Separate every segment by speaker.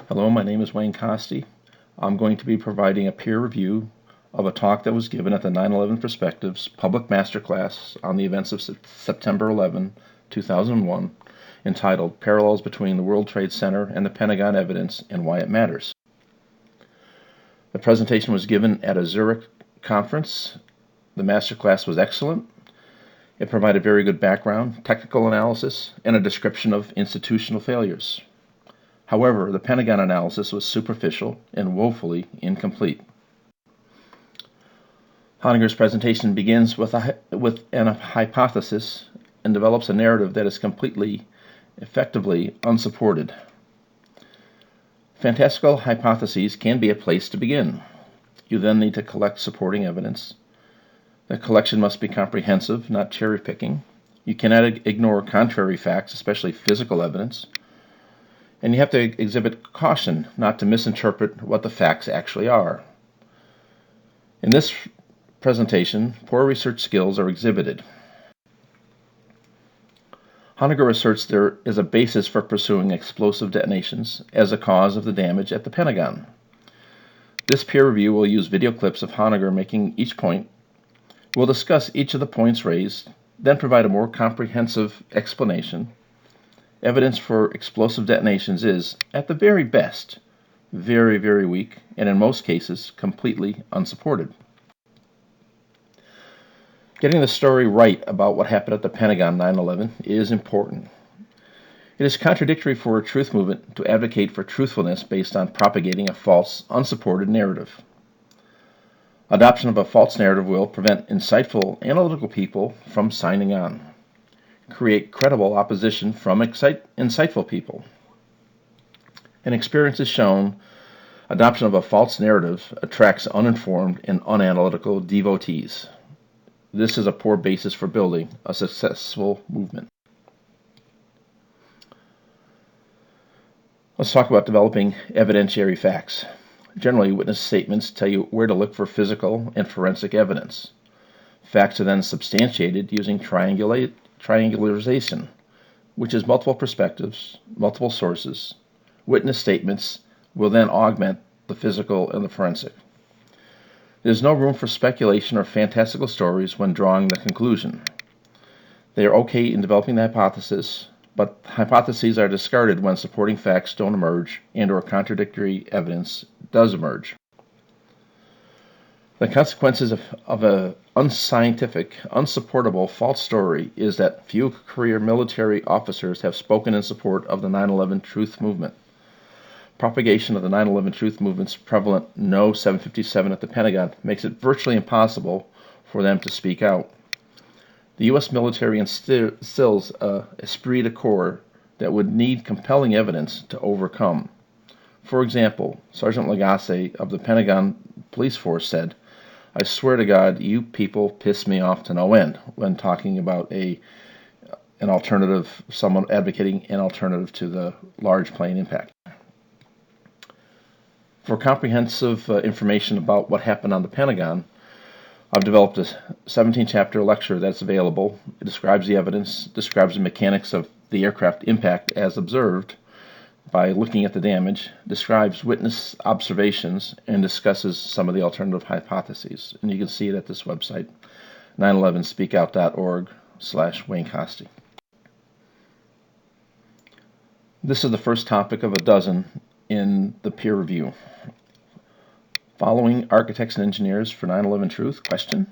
Speaker 1: Hello, my name is Wayne Coste. I'm going to be providing a peer review of a talk that was given at the 9/11 Perspectives Public Masterclass on the events of September 11, 2001, entitled Parallels Between the World Trade Center and the Pentagon Evidence and Why It Matters. The presentation was given at a Zurich conference. The masterclass was excellent. It provided very good background, technical analysis, and a description of institutional failures. However, the Pentagon analysis was superficial and woefully incomplete. Honegger's presentation begins with an hypothesis and develops a narrative that is effectively unsupported. Fantastical hypotheses can be a place to begin. You then need to collect supporting evidence. The collection must be comprehensive, not cherry-picking. You cannot ignore contrary facts, especially physical evidence. And you have to exhibit caution not to misinterpret what the facts actually are. In this presentation, poor research skills are exhibited. Honegger asserts there is a basis for pursuing explosive detonations as a cause of the damage at the Pentagon. This peer review will use video clips of Honegger making each point. We'll discuss each of the points raised, then provide a more comprehensive explanation. Evidence for explosive detonations is, at the very best, very, very weak, and in most cases, completely unsupported. Getting the story right about what happened at the Pentagon 9/11 is important. It is contradictory for a truth movement to advocate for truthfulness based on propagating a false, unsupported narrative. Adoption of a false narrative will prevent insightful, analytical people from signing on, create credible opposition from insightful people. And experience has shown adoption of a false narrative attracts uninformed and unanalytical devotees. This is a poor basis for building a successful movement. Let's talk about developing evidentiary facts. Generally, witness statements tell you where to look for physical and forensic evidence. Facts are then substantiated using triangularization, which is multiple perspectives, multiple sources. Witness statements will then augment the physical and the forensic. There is no room for speculation or fantastical stories when drawing the conclusion. They are okay in developing the hypothesis, but hypotheses are discarded when supporting facts don't emerge and or contradictory evidence does emerge. The consequences of an unscientific, unsupportable false story is that few career military officers have spoken in support of the 9/11 truth movement. Propagation of the 9/11 truth movement's prevalent No 757 at the Pentagon makes it virtually impossible for them to speak out. The U.S. military instills an esprit de corps that would need compelling evidence to overcome. For example, Sergeant Lagasse of the Pentagon Police Force said, "I swear to God, you people piss me off to no end," when talking about an alternative, someone advocating an alternative to the large plane impact. For comprehensive information about what happened on the Pentagon, I've developed a 17-chapter lecture that's available. It describes the evidence, describes the mechanics of the aircraft impact as observed by looking at the damage, describes witness observations, and discusses some of the alternative hypotheses. And you can see it at this website, 911speakout.org/Wayne Coste. This is the first topic of a dozen in the peer review. Following architects and engineers for 9/11 Truth? Question.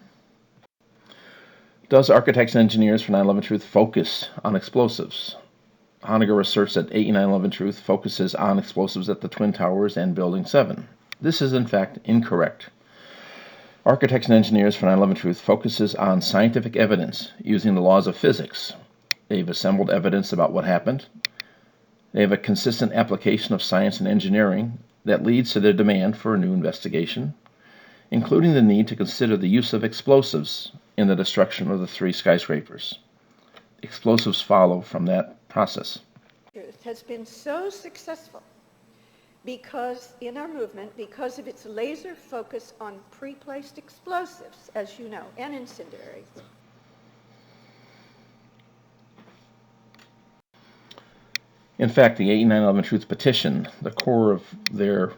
Speaker 1: Does architects and engineers for 9/11 Truth focus on explosives? Honegger asserts that AE 9/11 Truth focuses on explosives at the Twin Towers and Building 7. This is in fact incorrect. Architects and engineers for 9/11 Truth focuses on scientific evidence using the laws of physics. They've assembled evidence about what happened. They have a consistent application of science and engineering that leads to their demand for a new investigation, including the need to consider the use of explosives in the destruction of the 3 skyscrapers. Explosives follow from that process.
Speaker 2: Truth has been so successful because in our movement, because of its laser focus on pre-placed explosives, as you know, and incendiaries.
Speaker 1: In fact, the 8911 Truth Petition, the core of their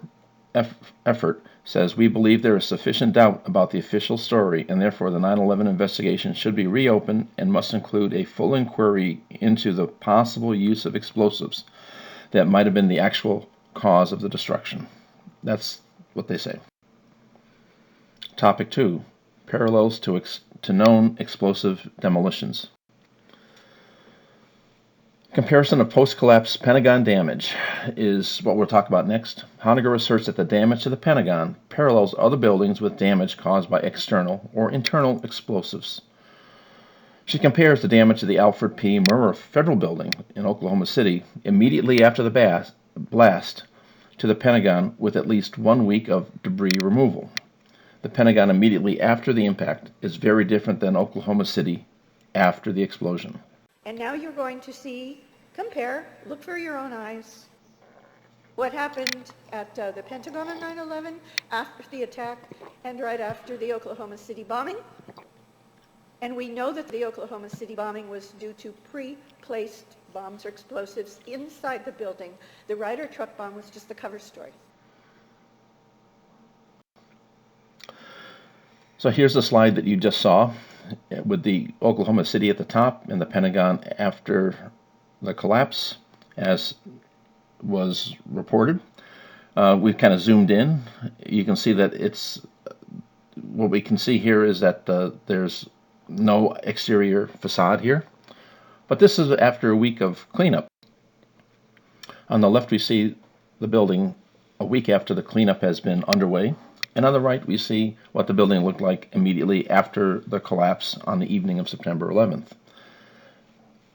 Speaker 1: effort, says, "We believe there is sufficient doubt about the official story, and therefore the 9/11 investigation should be reopened and must include a full inquiry into the possible use of explosives that might have been the actual cause of the destruction." That's what they say. Topic 2. Parallels to known explosive demolitions. Comparison of post-collapse Pentagon damage is what we'll talk about next. Honegger asserts that the damage to the Pentagon parallels other buildings with damage caused by external or internal explosives. She compares the damage to the Alfred P. Murrah Federal Building in Oklahoma City immediately after the blast to the Pentagon with at least 1 week of debris removal. The Pentagon immediately after the impact is very different than Oklahoma City after the explosion.
Speaker 2: And now you're going to compare, look for your own eyes, what happened at the Pentagon on 9/11 after the attack and right after the Oklahoma City bombing. And we know that the Oklahoma City bombing was due to pre-placed bombs or explosives inside the building. The Ryder truck bomb was just the cover story.
Speaker 1: So here's the slide that you just saw with the Oklahoma City at the top and the Pentagon after the collapse, as was reported. We've kind of zoomed in. You can see that what we can see here is that there's no exterior facade here. But this is after a week of cleanup. On the left we see the building a week after the cleanup has been underway. And on the right, we see what the building looked like immediately after the collapse on the evening of September 11th.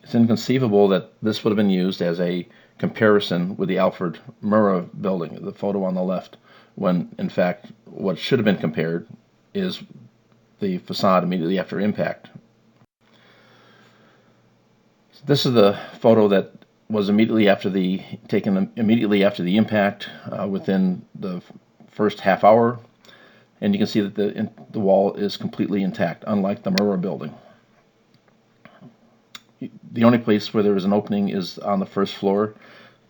Speaker 1: It's inconceivable that this would have been used as a comparison with the Alfred Murrah building, the photo on the left, when, in fact, what should have been compared is the facade immediately after impact. This is the photo that was taken immediately after the impact, within the first half hour. And you can see that the wall is completely intact, unlike the Murrah building. The only place where there is an opening is on the first floor,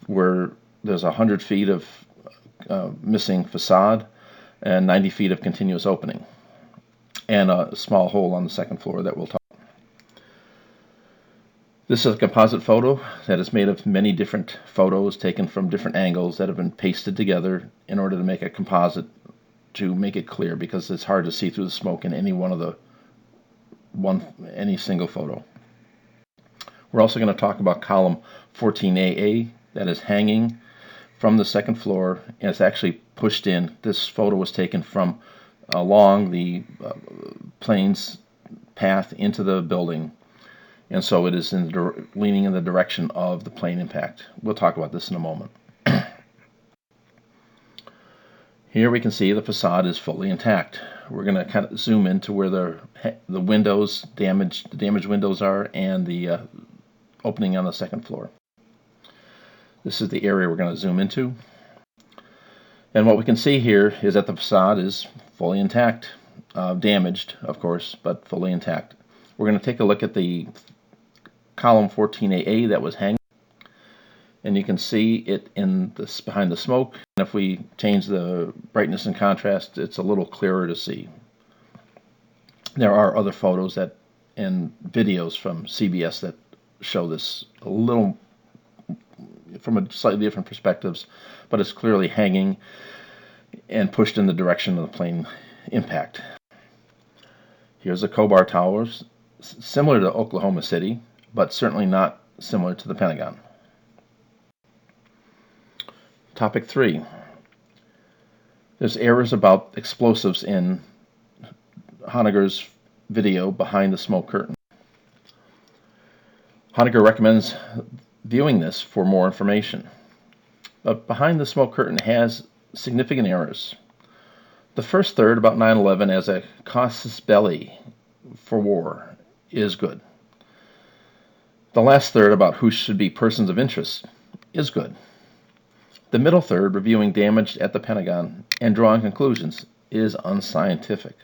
Speaker 1: where there's 100 feet of missing facade and 90 feet of continuous opening, and a small hole on the second floor that we'll talk about. This is a composite photo that is made of many different photos taken from different angles that have been pasted together in order to make a composite, to make it clear, because it's hard to see through the smoke in any single photo. We're also going to talk about column 14AA that is hanging from the second floor, and it's actually pushed in. This photo was taken from along the plane's path into the building, and so it is leaning in the direction of the plane impact. We'll talk about this in a moment. Here we can see the facade is fully intact. We're going to kind of zoom into where the windows, the damaged windows are, and the opening on the second floor. This is the area we're going to zoom into. And what we can see here is that the facade is fully intact, damaged, of course, but fully intact. We're going to take a look at the column 14AA that was hanging, and you can see it behind the smoke. And if we change the brightness and contrast, it's a little clearer to see. There are other photos and videos from CBS that show this a little from a slightly different perspectives, but it's clearly hanging and pushed in the direction of the plane impact. Here's the Khobar Towers, similar to Oklahoma City, but certainly not similar to the Pentagon. Topic 3. There's errors about explosives in Honegger's video Behind the Smoke Curtain. Honegger recommends viewing this for more information. But Behind the Smoke Curtain has significant errors. The first third about 9/11 as a casus belli for war is good. The last third about who should be persons of interest is good. The middle third, reviewing damage at the Pentagon and drawing conclusions, is unscientific.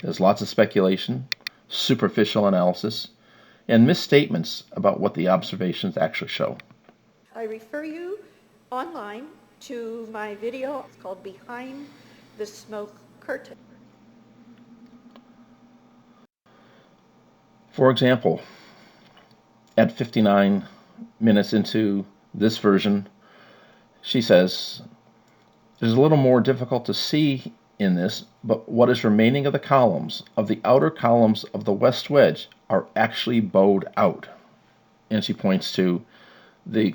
Speaker 1: There's lots of speculation, superficial analysis, and misstatements about what the observations actually show.
Speaker 2: I refer you online to my video. It's called Behind the Smoke Curtain.
Speaker 1: For example, at 59 minutes into this version, she says, "It is a little more difficult to see in this, but what is remaining of the columns, of the outer columns of the west wedge, are actually bowed out." And she points to the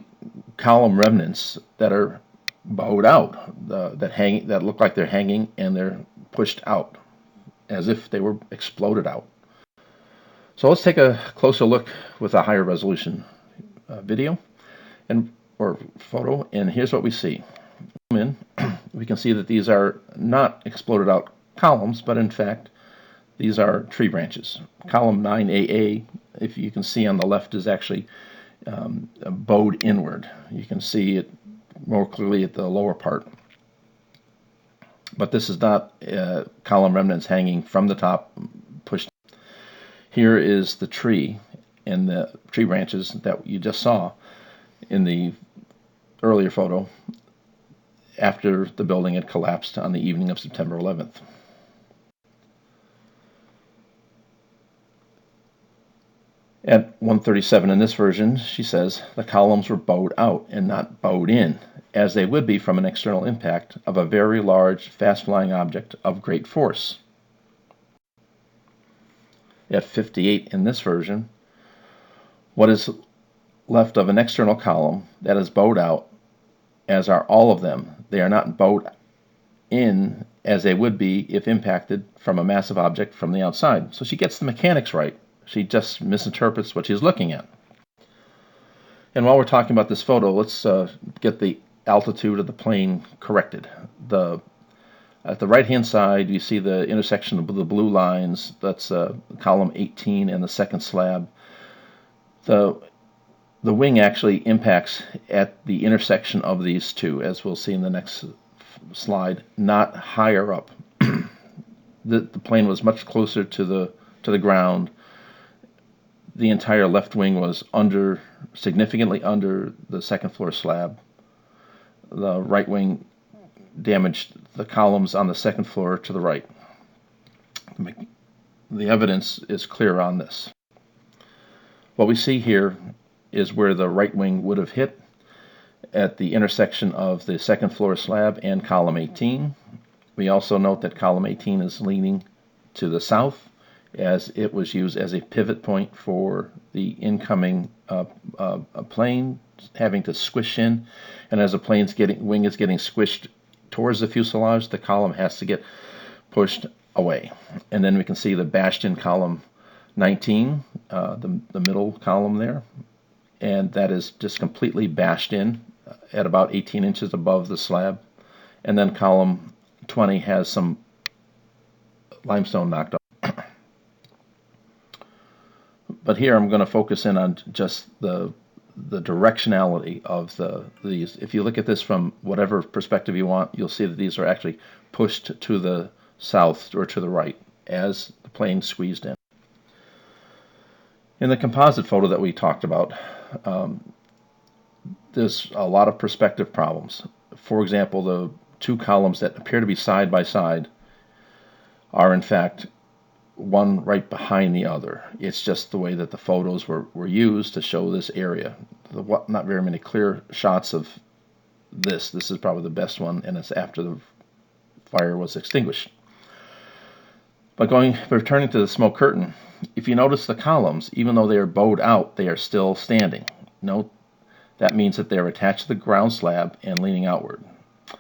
Speaker 1: column remnants that are bowed out, that look like they're hanging and they're pushed out, as if they were exploded out. So let's take a closer look with a higher resolution video or photo, and here's what we see. In, we can see that these are not exploded out columns, but in fact these are tree branches. Column 9AA, if you can see on the left, is actually bowed inward. You can see it more clearly at the lower part. But this is not column remnants hanging from the top, pushed. Here is the tree and the tree branches that you just saw in the earlier photo after the building had collapsed on the evening of September 11th. At 1:37 in this version, she says the columns were bowed out and not bowed in, as they would be from an external impact of a very large, fast-flying object of great force. At 58 in this version, what is left of an external column that is bowed out, as are all of them. They are not bowed in as they would be if impacted from a massive object from the outside. So she gets the mechanics right. She just misinterprets what she's looking at. And while we're talking about this photo, let's get the altitude of the plane corrected. At the right-hand side, you see the intersection of the blue lines. That's column 18 and the second slab. The wing actually impacts at the intersection of these two, as we'll see in the next slide, not higher up. The plane was much closer to the ground. The entire left wing was significantly under the second floor slab. The right wing damaged the columns on the second floor to the right. The evidence is clear on this. What we see here is where the right wing would have hit at the intersection of the second floor slab and column 18. We also note that column 18 is leaning to the south, as it was used as a pivot point for the incoming plane having to squish in, and as the wing is getting squished towards the fuselage, the column has to get pushed away. And then we can see the bashed in column 19, the middle column there, and that is just completely bashed in at about 18 inches above the slab. And then column 20 has some limestone knocked off. But here I'm going to focus in on just the directionality of these. If you look at this from whatever perspective you want, you'll see that these are actually pushed to the south or to the right as the plane squeezed in. In the composite photo that we talked about, there's a lot of perspective problems. For example, the two columns that appear to be side by side are in fact one right behind the other. It's just the way that the photos were used to show this area. Not very many clear shots of this. This is probably the best one, and it's after the fire was extinguished. But returning to the smoke curtain, if you notice the columns, even though they are bowed out, they are still standing. Note that means that they're attached to the ground slab and leaning outward. It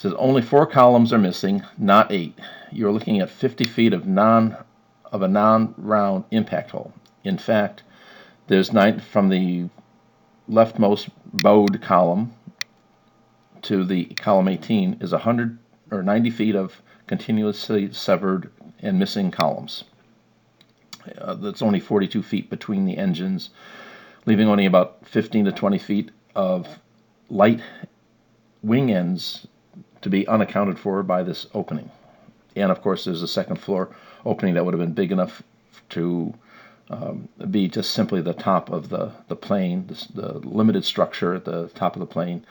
Speaker 1: says only 4 columns are missing, not 8. You're looking at 50 feet of a non-round impact hole. In fact, there's 9 from the leftmost bowed column to the column 18 is 100 or 90 feet of continuously severed and missing columns. That's only 42 feet between the engines, leaving only about 15 to 20 feet of light wing ends to be unaccounted for by this opening. And of course there's a second floor opening that would have been big enough to be just simply the top of the plane, the limited structure at the top of the plane,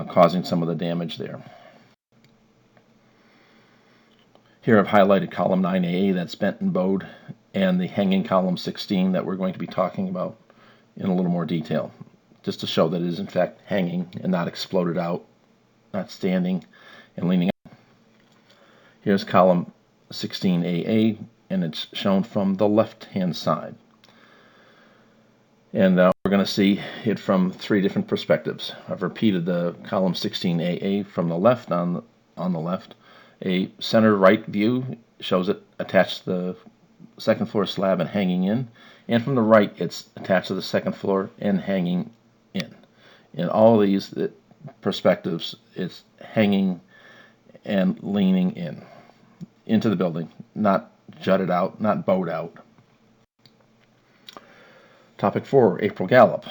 Speaker 1: causing some of the damage there. Here I've highlighted column 9A, that's bent and bowed, and the hanging column 16 that we're going to be talking about in a little more detail, just to show that it is in fact hanging and not exploded out, not standing and leaning out. Here's column 16AA, and it's shown from the left-hand side. And we're going to see it from three different perspectives. I've repeated the column 16AA from the left on the left. A center right view shows it attached to the second floor slab and hanging in. And from the right, it's attached to the second floor and hanging in. In all these perspectives, it's hanging and leaning in into the building, not jutted out, not bowed out. Topic 4, April Gallop.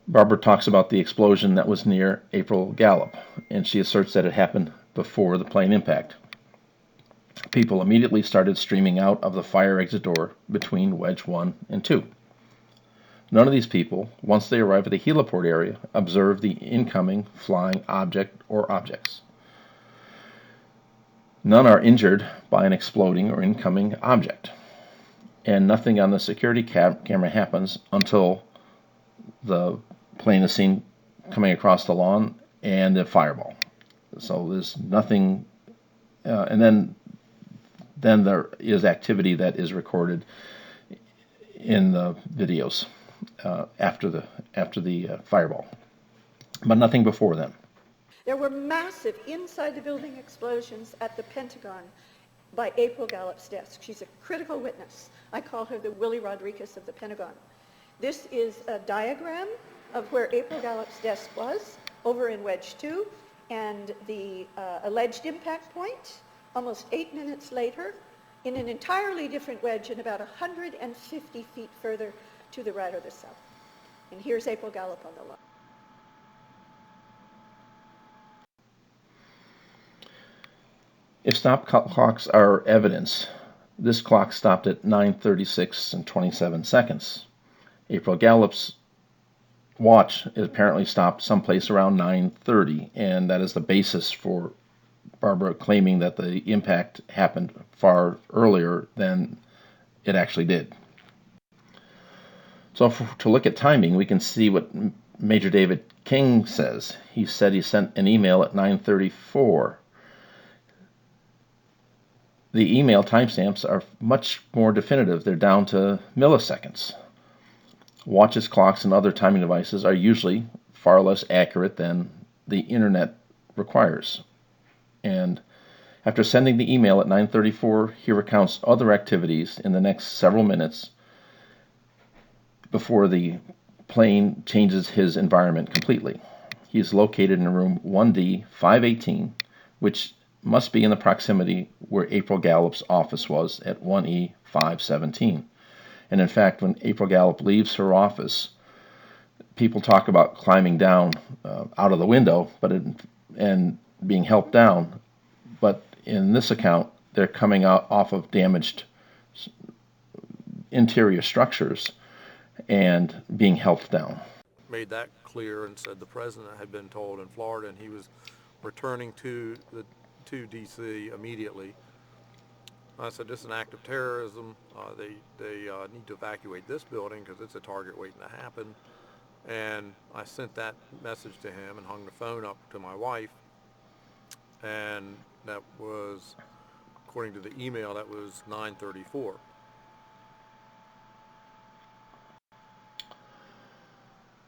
Speaker 1: Barbara talks about the explosion that was near April Gallop, and she asserts that it happened before the plane impact. People immediately started streaming out of the fire exit door between wedge 1 and 2. None of these people, once they arrive at the heliport area, observe the incoming flying object or objects. None are injured by an exploding or incoming object. And nothing on the security camera happens until the plane is seen coming across the lawn and a fireball. So there's nothing, and then there is activity that is recorded in the videos after the fireball, but nothing before then.
Speaker 2: There were massive inside the building explosions at the Pentagon by April Gallop's desk. She's a critical witness. I call her the Willie Rodriguez of the Pentagon. This is a diagram of where April Gallop's desk was over in wedge 2, and the alleged impact point almost 8 minutes later in an entirely different wedge and about 150 feet further to the right or the south. And here's April Gallop on the line.
Speaker 1: If stop clocks are evidence, this clock stopped at 9:36 and 27 seconds. April Gallop's watch apparently stopped someplace around 9:30, and that is the basis for Barbara claiming that the impact happened far earlier than it actually did. So to look at timing, we can see what Major David King says. He said he sent an email at 9:34. The email timestamps are much more definitive. They're down to milliseconds. Watches, clocks, and other timing devices are usually far less accurate than the internet requires. And after sending the email at 9:34, he recounts other activities in the next several minutes before the plane changes his environment completely. He is located in room 1D 518, which must be in the proximity where April Gallop's office was at 1E 517. And in fact, when April Gallop leaves her office, people talk about climbing down out of the window and being helped down. But in this account, they're coming out off of damaged interior structures and being helped down.
Speaker 3: Made that clear and said the president had been told in Florida and he was returning to D.C. immediately. I said, this is an act of terrorism. They need to evacuate this building because it's a target waiting to happen. And I sent that message to him and hung the phone up to my wife. And that was, according to the email, that was 9:34.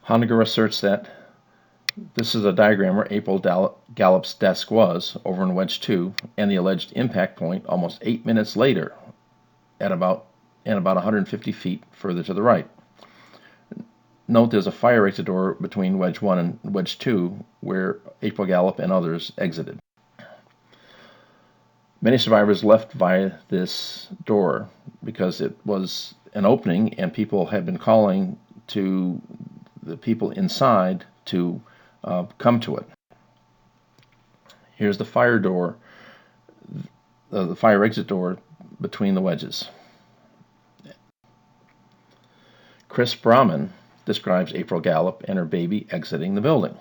Speaker 1: Honegger asserts that this is a diagram where April Gallop's desk was over in wedge 2 and the alleged impact point almost 8 minutes later at about 150 feet further to the right. Note there's a fire exit door between wedge 1 and wedge 2 where April Gallop and others exited. Many survivors left via this door because it was an opening and people had been calling to the people inside to come to it. Here's the fire door, the fire exit door between the wedges. Chris Brahman describes April Gallop and her baby exiting the building.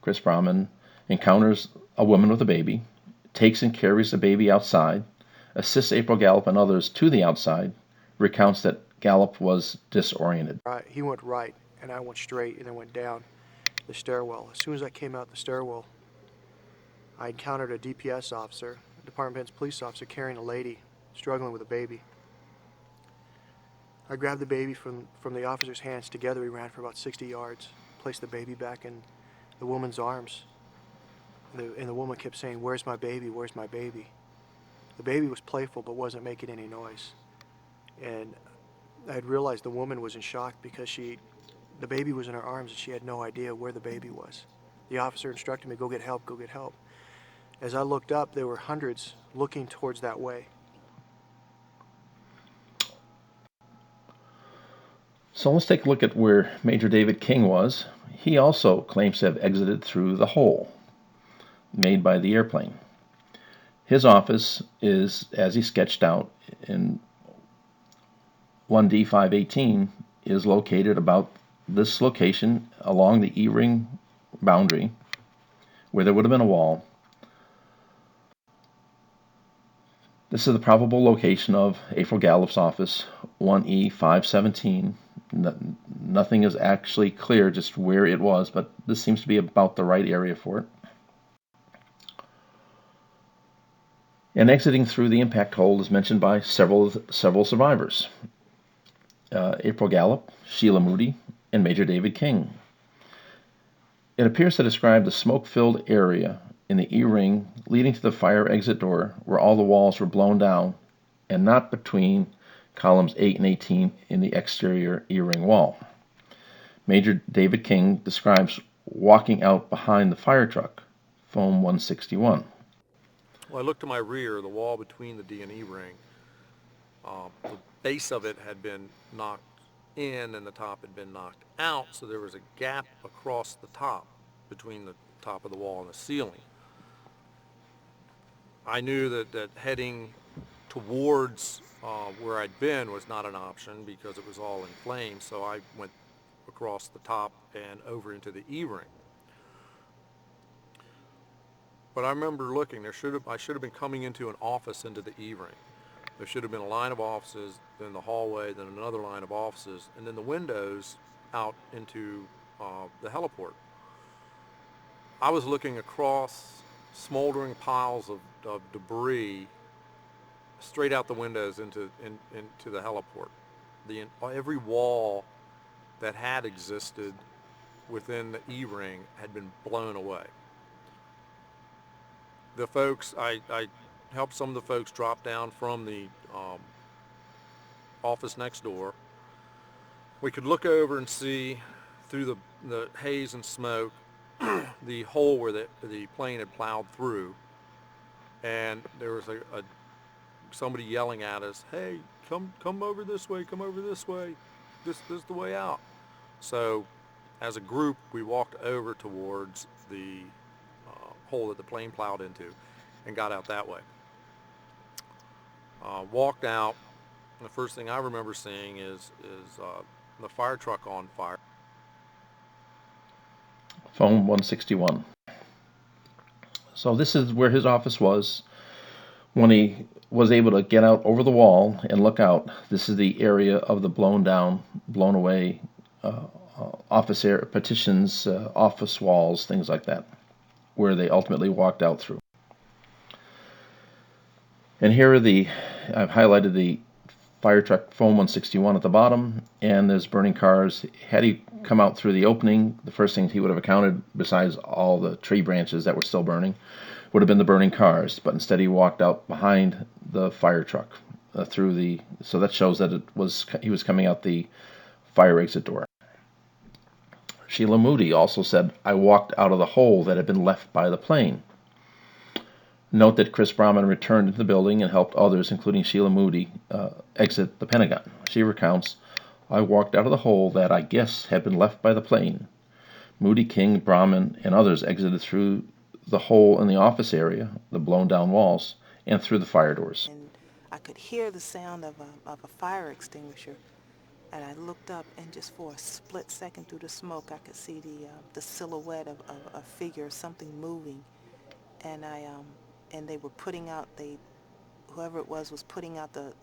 Speaker 1: Chris Brahman encounters a woman with a baby, takes and carries the baby outside, assists April Gallop and others to the outside, recounts that Gallop was disoriented.
Speaker 4: He went right, and I went straight, and then went down the stairwell. As soon as I came out the stairwell, I encountered a DPS officer, a Department of Police officer, carrying a lady struggling with a baby. I grabbed the baby from the officer's hands. Together we ran for about 60 yards, placed the baby back in the woman's arms. And the woman kept saying, "Where's my baby? Where's my baby?" The baby was playful but wasn't making any noise. And I had realized the woman was in shock because the baby was in her arms and she had no idea where the baby was. The officer instructed me, "Go get help, go get help." As I looked up, there were hundreds looking towards that way.
Speaker 1: So let's take a look at where Major David King was. He also claims to have exited through the hole made by the airplane. His office is, as he sketched out in 1D518, is located about this location along the E-ring boundary where there would have been a wall. This is the probable location of April Gallup's office, 1E517. Nothing is actually clear just where it was, but this seems to be about the right area for it. And exiting through the impact hole is mentioned by several survivors. April Gallop, Sheila Moody, and Major David King. It appears to describe the smoke-filled area in the E-ring leading to the fire exit door where all the walls were blown down, and not between columns 8 and 18 in the exterior E-ring wall. Major David King describes walking out behind the fire truck, foam 161.
Speaker 3: Well, I looked to my rear, the wall between the D and E ring. The base of it had been knocked in and the top had been knocked out, so there was a gap across the top between the top of the wall and the ceiling. I knew that heading towards where I'd been was not an option because it was all in flames, so I went across the top and over into the E-ring. But I remember looking, I should have been coming into an office into the E-ring. There should have been a line of offices, then the hallway, then another line of offices, and then the windows out into the heliport. I was looking across smoldering piles of debris straight out the windows into the heliport. Every wall that had existed within the E-ring had been blown away. The folks, I helped some of the folks drop down from the office next door. We could look over and see through the haze and smoke the hole where the plane had plowed through, and there was somebody yelling at us, "Hey, come over this way, come over this way, this is the way out." So as a group we walked over towards the hole that the plane plowed into and got out that way. Walked out, and the first thing I remember seeing is the fire truck on fire.
Speaker 1: Foam 161. So this is where his office was when he was able to get out over the wall and look out. This is the area of the blown away office area, petitions, office walls, things like that, where they ultimately walked out through. And here are I've highlighted the fire truck foam 161 at the bottom, and there's burning cars. Had he come out through the opening, the first thing he would have encountered, besides all the tree branches that were still burning, would have been the burning cars, but instead he walked out behind the fire truck so that shows that he was coming out the fire exit door. Sheila Moody also said, "I walked out of the hole that had been left by the plane." Note that Chris Brahman returned into the building and helped others, including Sheila Moody, exit the Pentagon. She recounts, "I walked out of the hole that I guess had been left by the plane. Moody, King, Brahman, and others exited through the hole in the office area, the blown down walls, and through the fire doors."
Speaker 5: And I could hear the sound of a fire extinguisher. And I looked up, and just for a split second through the smoke, I could see the silhouette of a figure, something moving. And and they were putting out, whoever it was putting out the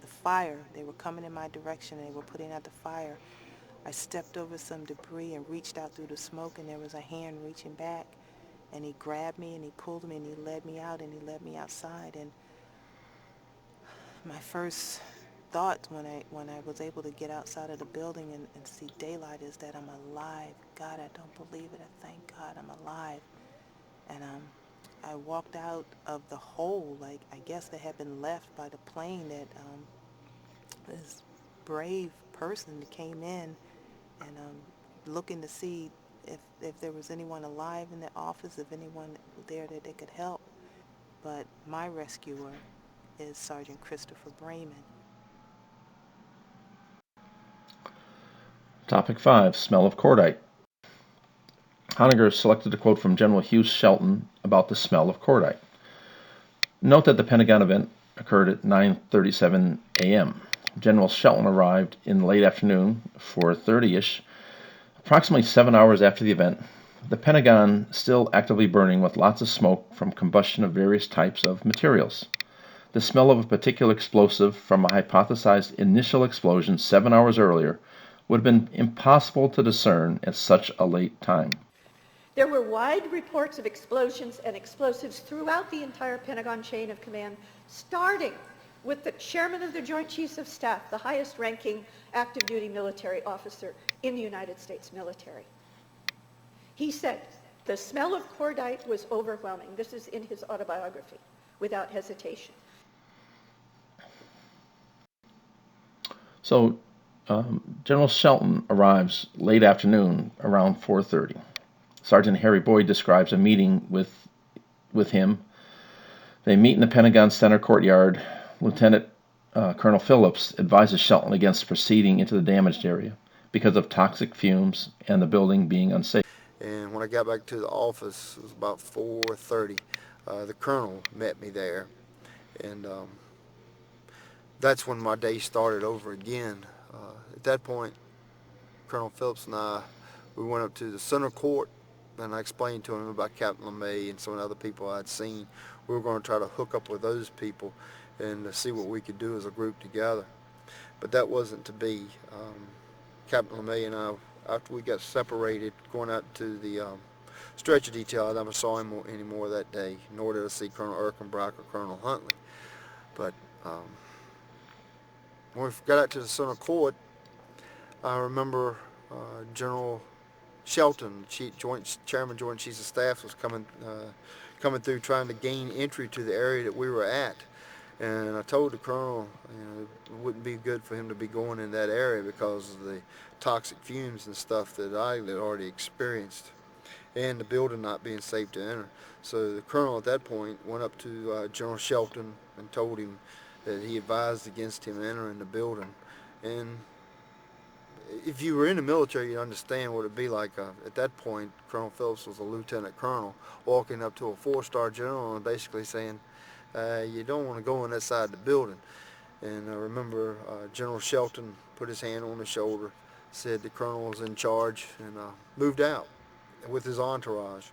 Speaker 5: fire. They were coming in my direction, and they were putting out the fire. I stepped over some debris and reached out through the smoke, and there was a hand reaching back, and he grabbed me, and he pulled me, and he led me out, and he led me outside. And my first thought when I was able to get outside of the building and see daylight is that I'm alive. God, I don't believe it. I thank God I'm alive. And I walked out of the hole, like I guess that had been left by the plane, that this brave person came in and looking to see if there was anyone alive in the office, if anyone there that they could help. But my rescuer is Sergeant Christopher Brayman.
Speaker 1: Topic 5. Smell of cordite. Honegger selected a quote from General Hugh Shelton about the smell of cordite. Note that the Pentagon event occurred at 9:37 a.m. General Shelton arrived in late afternoon, 4:30ish, approximately 7 hours after the event. The Pentagon still actively burning with lots of smoke from combustion of various types of materials. The smell of a particular explosive from a hypothesized initial explosion 7 hours earlier would have been impossible to discern at such a late time.
Speaker 2: There were wide reports of explosions and explosives throughout the entire Pentagon chain of command, starting with the chairman of the Joint Chiefs of Staff, the highest ranking active duty military officer in the United States military. He said the smell of cordite was overwhelming. This is in his autobiography, without hesitation.
Speaker 1: So General Shelton arrives late afternoon around 4:30. Sergeant Harry Boyd describes a meeting with him. They meet in the Pentagon Center courtyard. Lieutenant Colonel Phillips advises Shelton against proceeding into the damaged area because of toxic fumes and the building being unsafe.
Speaker 6: And when I got back to the office, it was about 4:30. The colonel met me there, and that's when my day started over again. At that point, Colonel Phillips and we went up to the center court, and I explained to him about Captain LeMay and some of the other people I'd seen. We were going to try to hook up with those people and see what we could do as a group together. But that wasn't to be. Captain LeMay and I, after we got separated, going out to the stretcher detail, I never saw him anymore that day, nor did I see Colonel Erkenbrock or Colonel Huntley. But when we got out to the center court, I remember General Shelton, Chairman Joint Chiefs of Staff, was coming through trying to gain entry to the area that we were at. And I told the colonel, it wouldn't be good for him to be going in that area because of the toxic fumes and stuff that I had already experienced, and the building not being safe to enter. So the colonel at that point went up to General Shelton and told him that he advised against him entering the building. And if you were in the military, you understand what it'd be like. At that point, Colonel Phillips was a lieutenant colonel walking up to a 4-star general and basically saying, you don't want to go on that side of the building. And I remember General Shelton put his hand on his shoulder, said the colonel was in charge, and moved out with his entourage.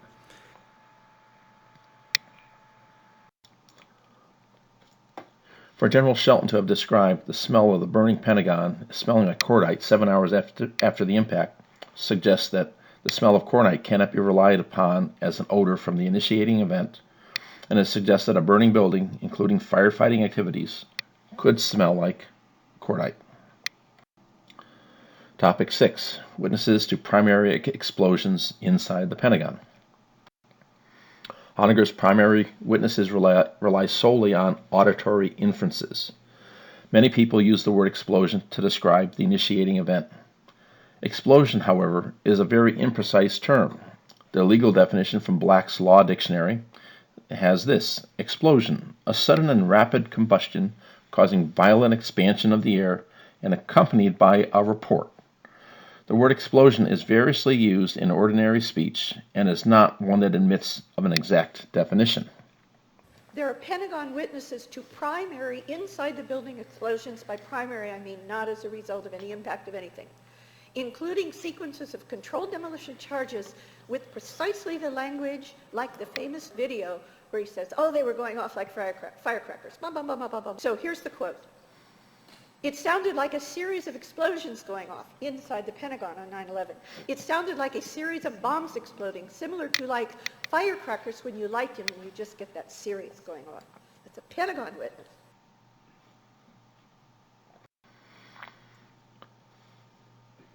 Speaker 1: For General Shelton to have described the smell of the burning Pentagon as smelling like cordite 7 hours after the impact suggests that the smell of cordite cannot be relied upon as an odor from the initiating event, and it suggests that a burning building, including firefighting activities, could smell like cordite. Topic 6. Witnesses to primary explosions inside the Pentagon. Honegger's primary witnesses rely solely on auditory inferences. Many people use the word explosion to describe the initiating event. Explosion, however, is a very imprecise term. The legal definition from Black's Law Dictionary has this: explosion, a sudden and rapid combustion causing violent expansion of the air and accompanied by a report. The word explosion is variously used in ordinary speech and is not one that admits of an exact definition.
Speaker 2: There are Pentagon witnesses to primary inside the building explosions. By primary, I mean not as a result of any impact of anything, including sequences of controlled demolition charges with precisely the language like the famous video where he says, oh, they were going off like firecrackers. Bum, bum, bum, bum, bum, bum. So here's the quote. It sounded like a series of explosions going off inside the Pentagon on 9/11. It sounded like a series of bombs exploding, similar to like firecrackers when you light them and you just get that series going on. That's a Pentagon witness.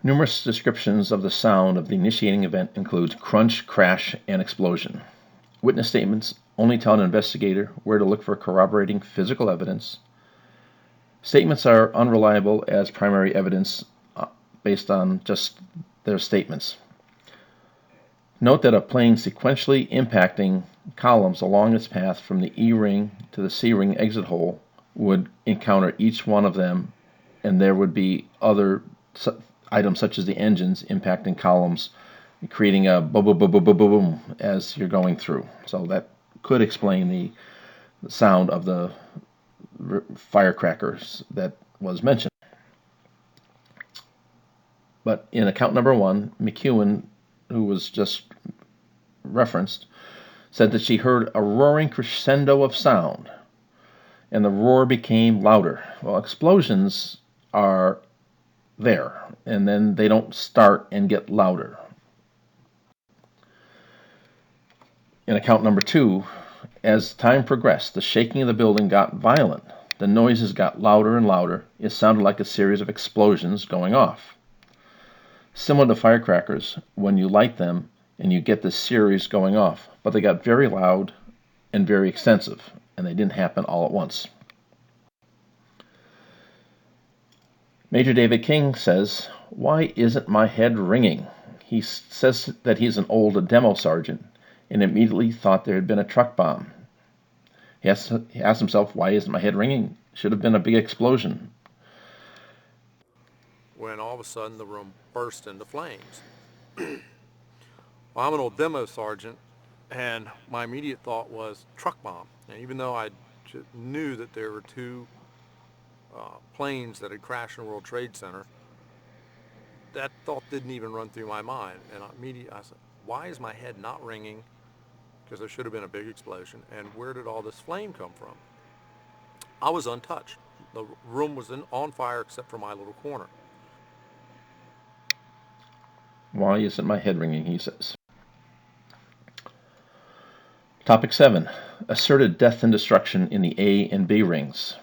Speaker 1: Numerous descriptions of the sound of the initiating event include crunch, crash, and explosion. Witness statements only tell an investigator where to look for corroborating physical evidence. Statements are unreliable as primary evidence based on just their statements. Note that a plane sequentially impacting columns along its path from the E-ring to the C-ring exit hole would encounter each one of them, and there would be other items such as the engines impacting columns, creating a boom, boom, boom, boom, boom, boom as you're going through. So that could explain the sound of the firecrackers that was mentioned. But in account number 1, McEwen, who was just referenced, said that she heard a roaring crescendo of sound, and the roar became louder. Well, explosions are there, and then they don't start and get louder. In account number 2, as time progressed, the shaking of the building got violent. The noises got louder and louder. It sounded like a series of explosions going off. Similar to firecrackers, when you light them and you get this series going off, but they got very loud and very extensive, and they didn't happen all at once. Major David King says, "Why isn't my head ringing?" He says that he's an old demo sergeant and immediately thought there had been a truck bomb. He asked himself, why isn't my head ringing? Should have been a big explosion.
Speaker 3: When all of a sudden the room burst into flames. Well, I'm an old demo sergeant, and my immediate thought was truck bomb. And even though I knew that there were two planes that had crashed in the World Trade Center, that thought didn't even run through my mind. And I said, why is my head not ringing? Because there should have been a big explosion. And where did all this flame come from? I was untouched. The room was on fire except for my little corner.
Speaker 1: Why isn't my head ringing, he says. Topic 7. Asserted death and destruction in the A and B rings.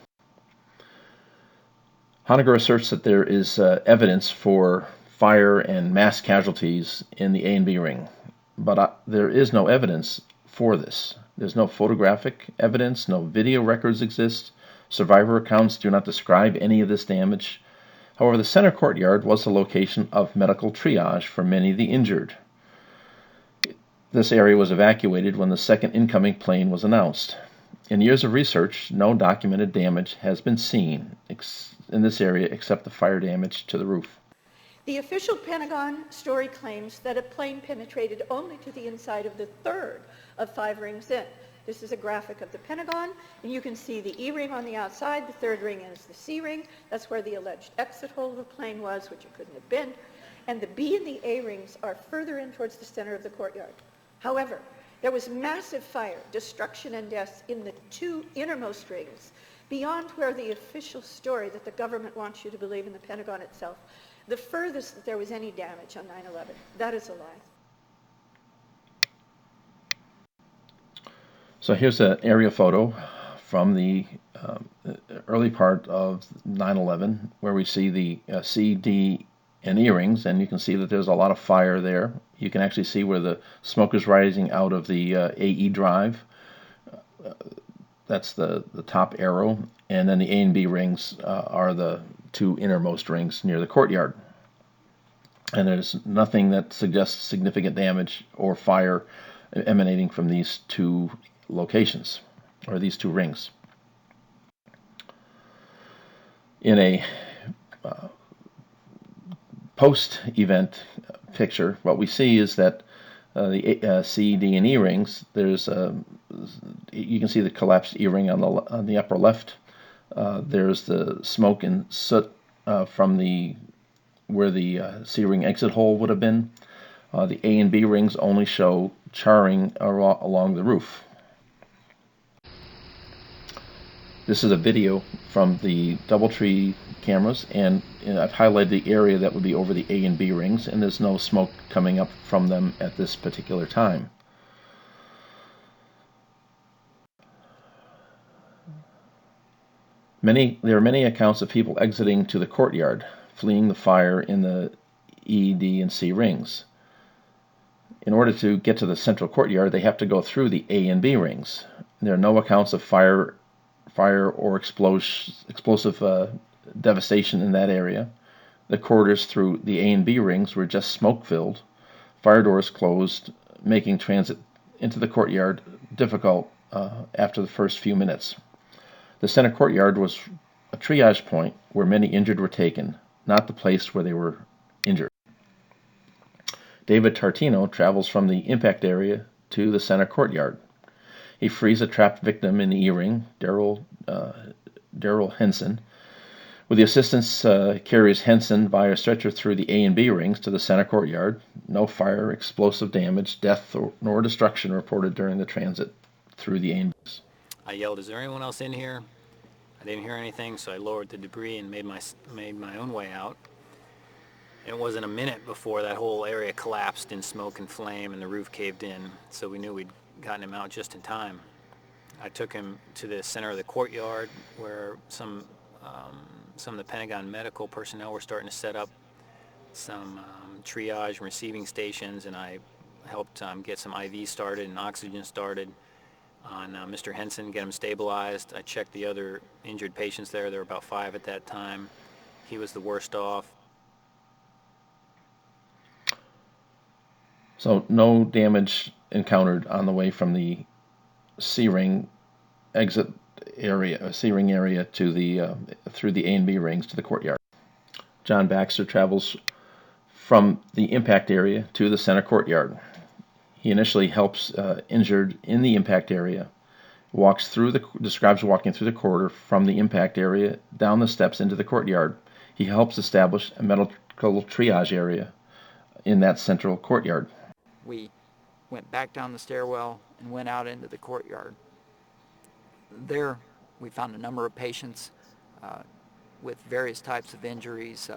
Speaker 1: Honegger asserts that there is evidence for fire and mass casualties in the A and B ring, but there is no evidence for this. There's no photographic evidence, no video records exist, survivor accounts do not describe any of this damage. However, the center courtyard was the location of medical triage for many of the injured. This area was evacuated when the second incoming plane was announced. In years of research, no documented damage has been seen in this area except the fire damage to the roof.
Speaker 2: The official Pentagon story claims that a plane penetrated only to the inside of the third of 5 rings in. This is a graphic of the Pentagon, and you can see the E ring on the outside. The third ring is the C ring. That's where the alleged exit hole of the plane was, which it couldn't have been. And the B and the A rings are further in towards the center of the courtyard. However, there was massive fire, destruction, and deaths in the 2 innermost rings, beyond where the official story that the government wants you to believe in the Pentagon itself, the furthest that there was any damage on 9/11. That is a lie.
Speaker 1: So here's an aerial photo from the early part of 9/11 where we see the C, D, and E rings, and you can see that there's a lot of fire there. You can actually see where the smoke is rising out of the AE drive. That's the top arrow, and then the A and B rings are the 2 innermost rings near the courtyard. And there's nothing that suggests significant damage or fire emanating from these 2 locations, or these 2 rings. In a post-event picture, what we see is that the C, D, and E rings, there's you can see the collapsed E ring on the upper left. There's the smoke and soot from where the C ring exit hole would have been. The A and B rings only show charring along the roof. This is a video from the DoubleTree cameras, and I've highlighted the area that would be over the A and B rings, and there's no smoke coming up from them at this particular time. There are many accounts of people exiting to the courtyard, fleeing the fire in the E, D, and C rings. In order to get to the central courtyard, they have to go through the A and B rings. There are no accounts of fire or explosive devastation in that area. The corridors through the A and B rings were just smoke-filled. Fire doors closed, making transit into the courtyard difficult after the first few minutes. The center courtyard was a triage point where many injured were taken, not the place where they were injured. David Tartino travels from the impact area to the center courtyard. He frees a trapped victim in the E-ring, Daryl Henson. With the assistance, carries Henson via stretcher through the A and B rings to the center courtyard. No fire, explosive damage, death, nor destruction reported during the transit through the A and Bs.
Speaker 7: I yelled, "Is there anyone else in here?" I didn't hear anything, so I lowered the debris and made my own way out. It wasn't a minute before that whole area collapsed in smoke and flame and the roof caved in, so we knew we'd gotten him out just in time. I took him to the center of the courtyard where some of the Pentagon medical personnel were starting to set up some triage and receiving stations, and I helped get some IV started and oxygen started on Mr. Henson, get him stabilized. I checked the other injured patients there. There were about 5 at that time. He was the worst off.
Speaker 1: So no damage encountered on the way from the C-ring exit area, C-ring area to the through the A and B rings to the courtyard. John Baxter travels from the impact area to the center courtyard. He initially helps injured in the impact area, describes walking through the corridor from the impact area down the steps into the courtyard. He helps establish a medical triage area in that central courtyard.
Speaker 8: We went back down the stairwell and went out into the courtyard. There we found a number of patients with various types of injuries,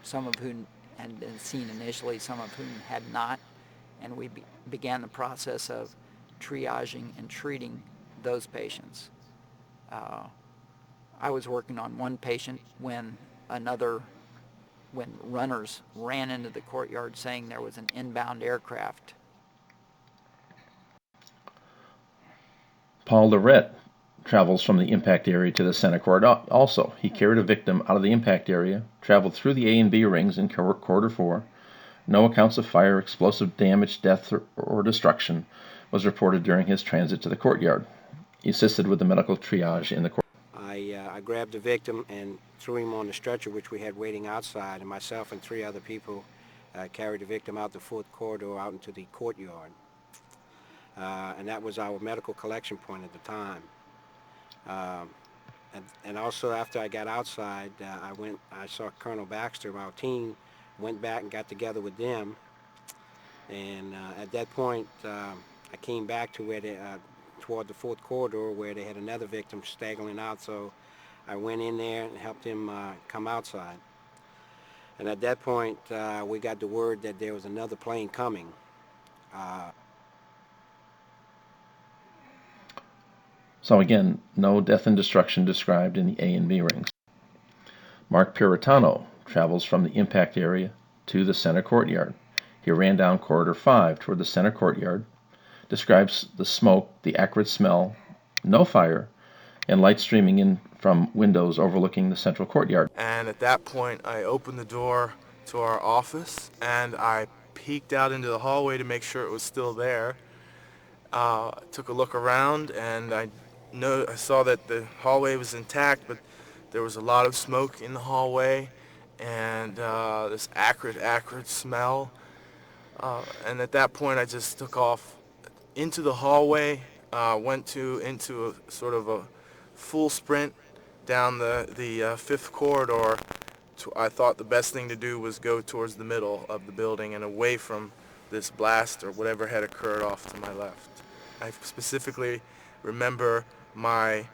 Speaker 8: some of whom had been seen initially, some of whom had not, and we began the process of triaging and treating those patients. I was working on one patient when runners ran into the courtyard saying there was an inbound aircraft.
Speaker 1: Paul Lorette travels from the impact area to the center corridor also. He carried a victim out of the impact area, traveled through the A and B rings in corridor 4. No accounts of fire, explosive damage, death, or destruction was reported during his transit to the courtyard. He assisted with the medical triage in the courtyard.
Speaker 9: I grabbed the victim and threw him on the stretcher, which we had waiting outside, and myself and 3 other people carried the victim out the 4th corridor out into the courtyard. And that was our medical collection point at the time. And also after I got outside, I saw Colonel Baxter, our team, went back and got together with them. And at that point, I came back to where toward the 4th corridor where they had another victim staggering out, so I went in there and helped him come outside. And at that point, we got the word that there was another plane coming.
Speaker 1: So again, no death and destruction described in the A and B rings. Mark Puritano travels from the impact area to the center courtyard. He ran down corridor 5 toward the center courtyard, describes the smoke, the acrid smell, no fire, and light streaming in from windows overlooking the central courtyard.
Speaker 10: And at that point, I opened the door to our office, and I peeked out into the hallway to make sure it was still there. Took a look around, and I saw that the hallway was intact, but there was a lot of smoke in the hallway, and this acrid smell. And at that point, I just took off into the hallway, went into a sort of a full sprint down the fifth corridor. I thought the best thing to do was go towards the middle of the building and away from this blast or whatever had occurred off to my left. I specifically remember my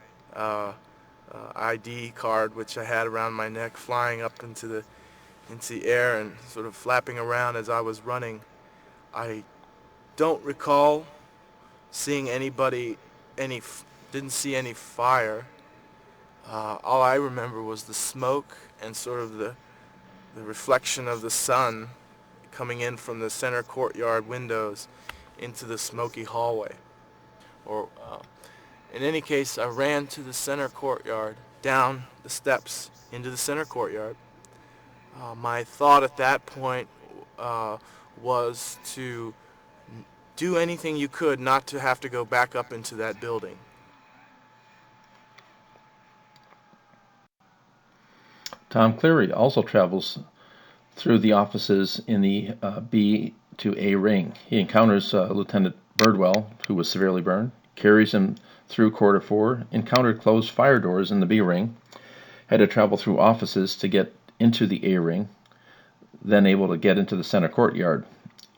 Speaker 10: ID card, which I had around my neck, flying up into the air and sort of flapping around as I was running. I don't recall seeing anybody, didn't see any fire. All I remember was the smoke and sort of the reflection of the sun coming in from the center courtyard windows into the smoky hallway. In any case, I ran to the center courtyard, down the steps into the center courtyard. My thought at that point was to do anything you could not to have to go back up into that building.
Speaker 1: Tom Cleary also travels through the offices in the B to A ring. He encounters Lieutenant Birdwell, who was severely burned, carries him through Corridor 4, encountered closed fire doors in the B ring, had to travel through offices to get into the A ring, then able to get into the center courtyard.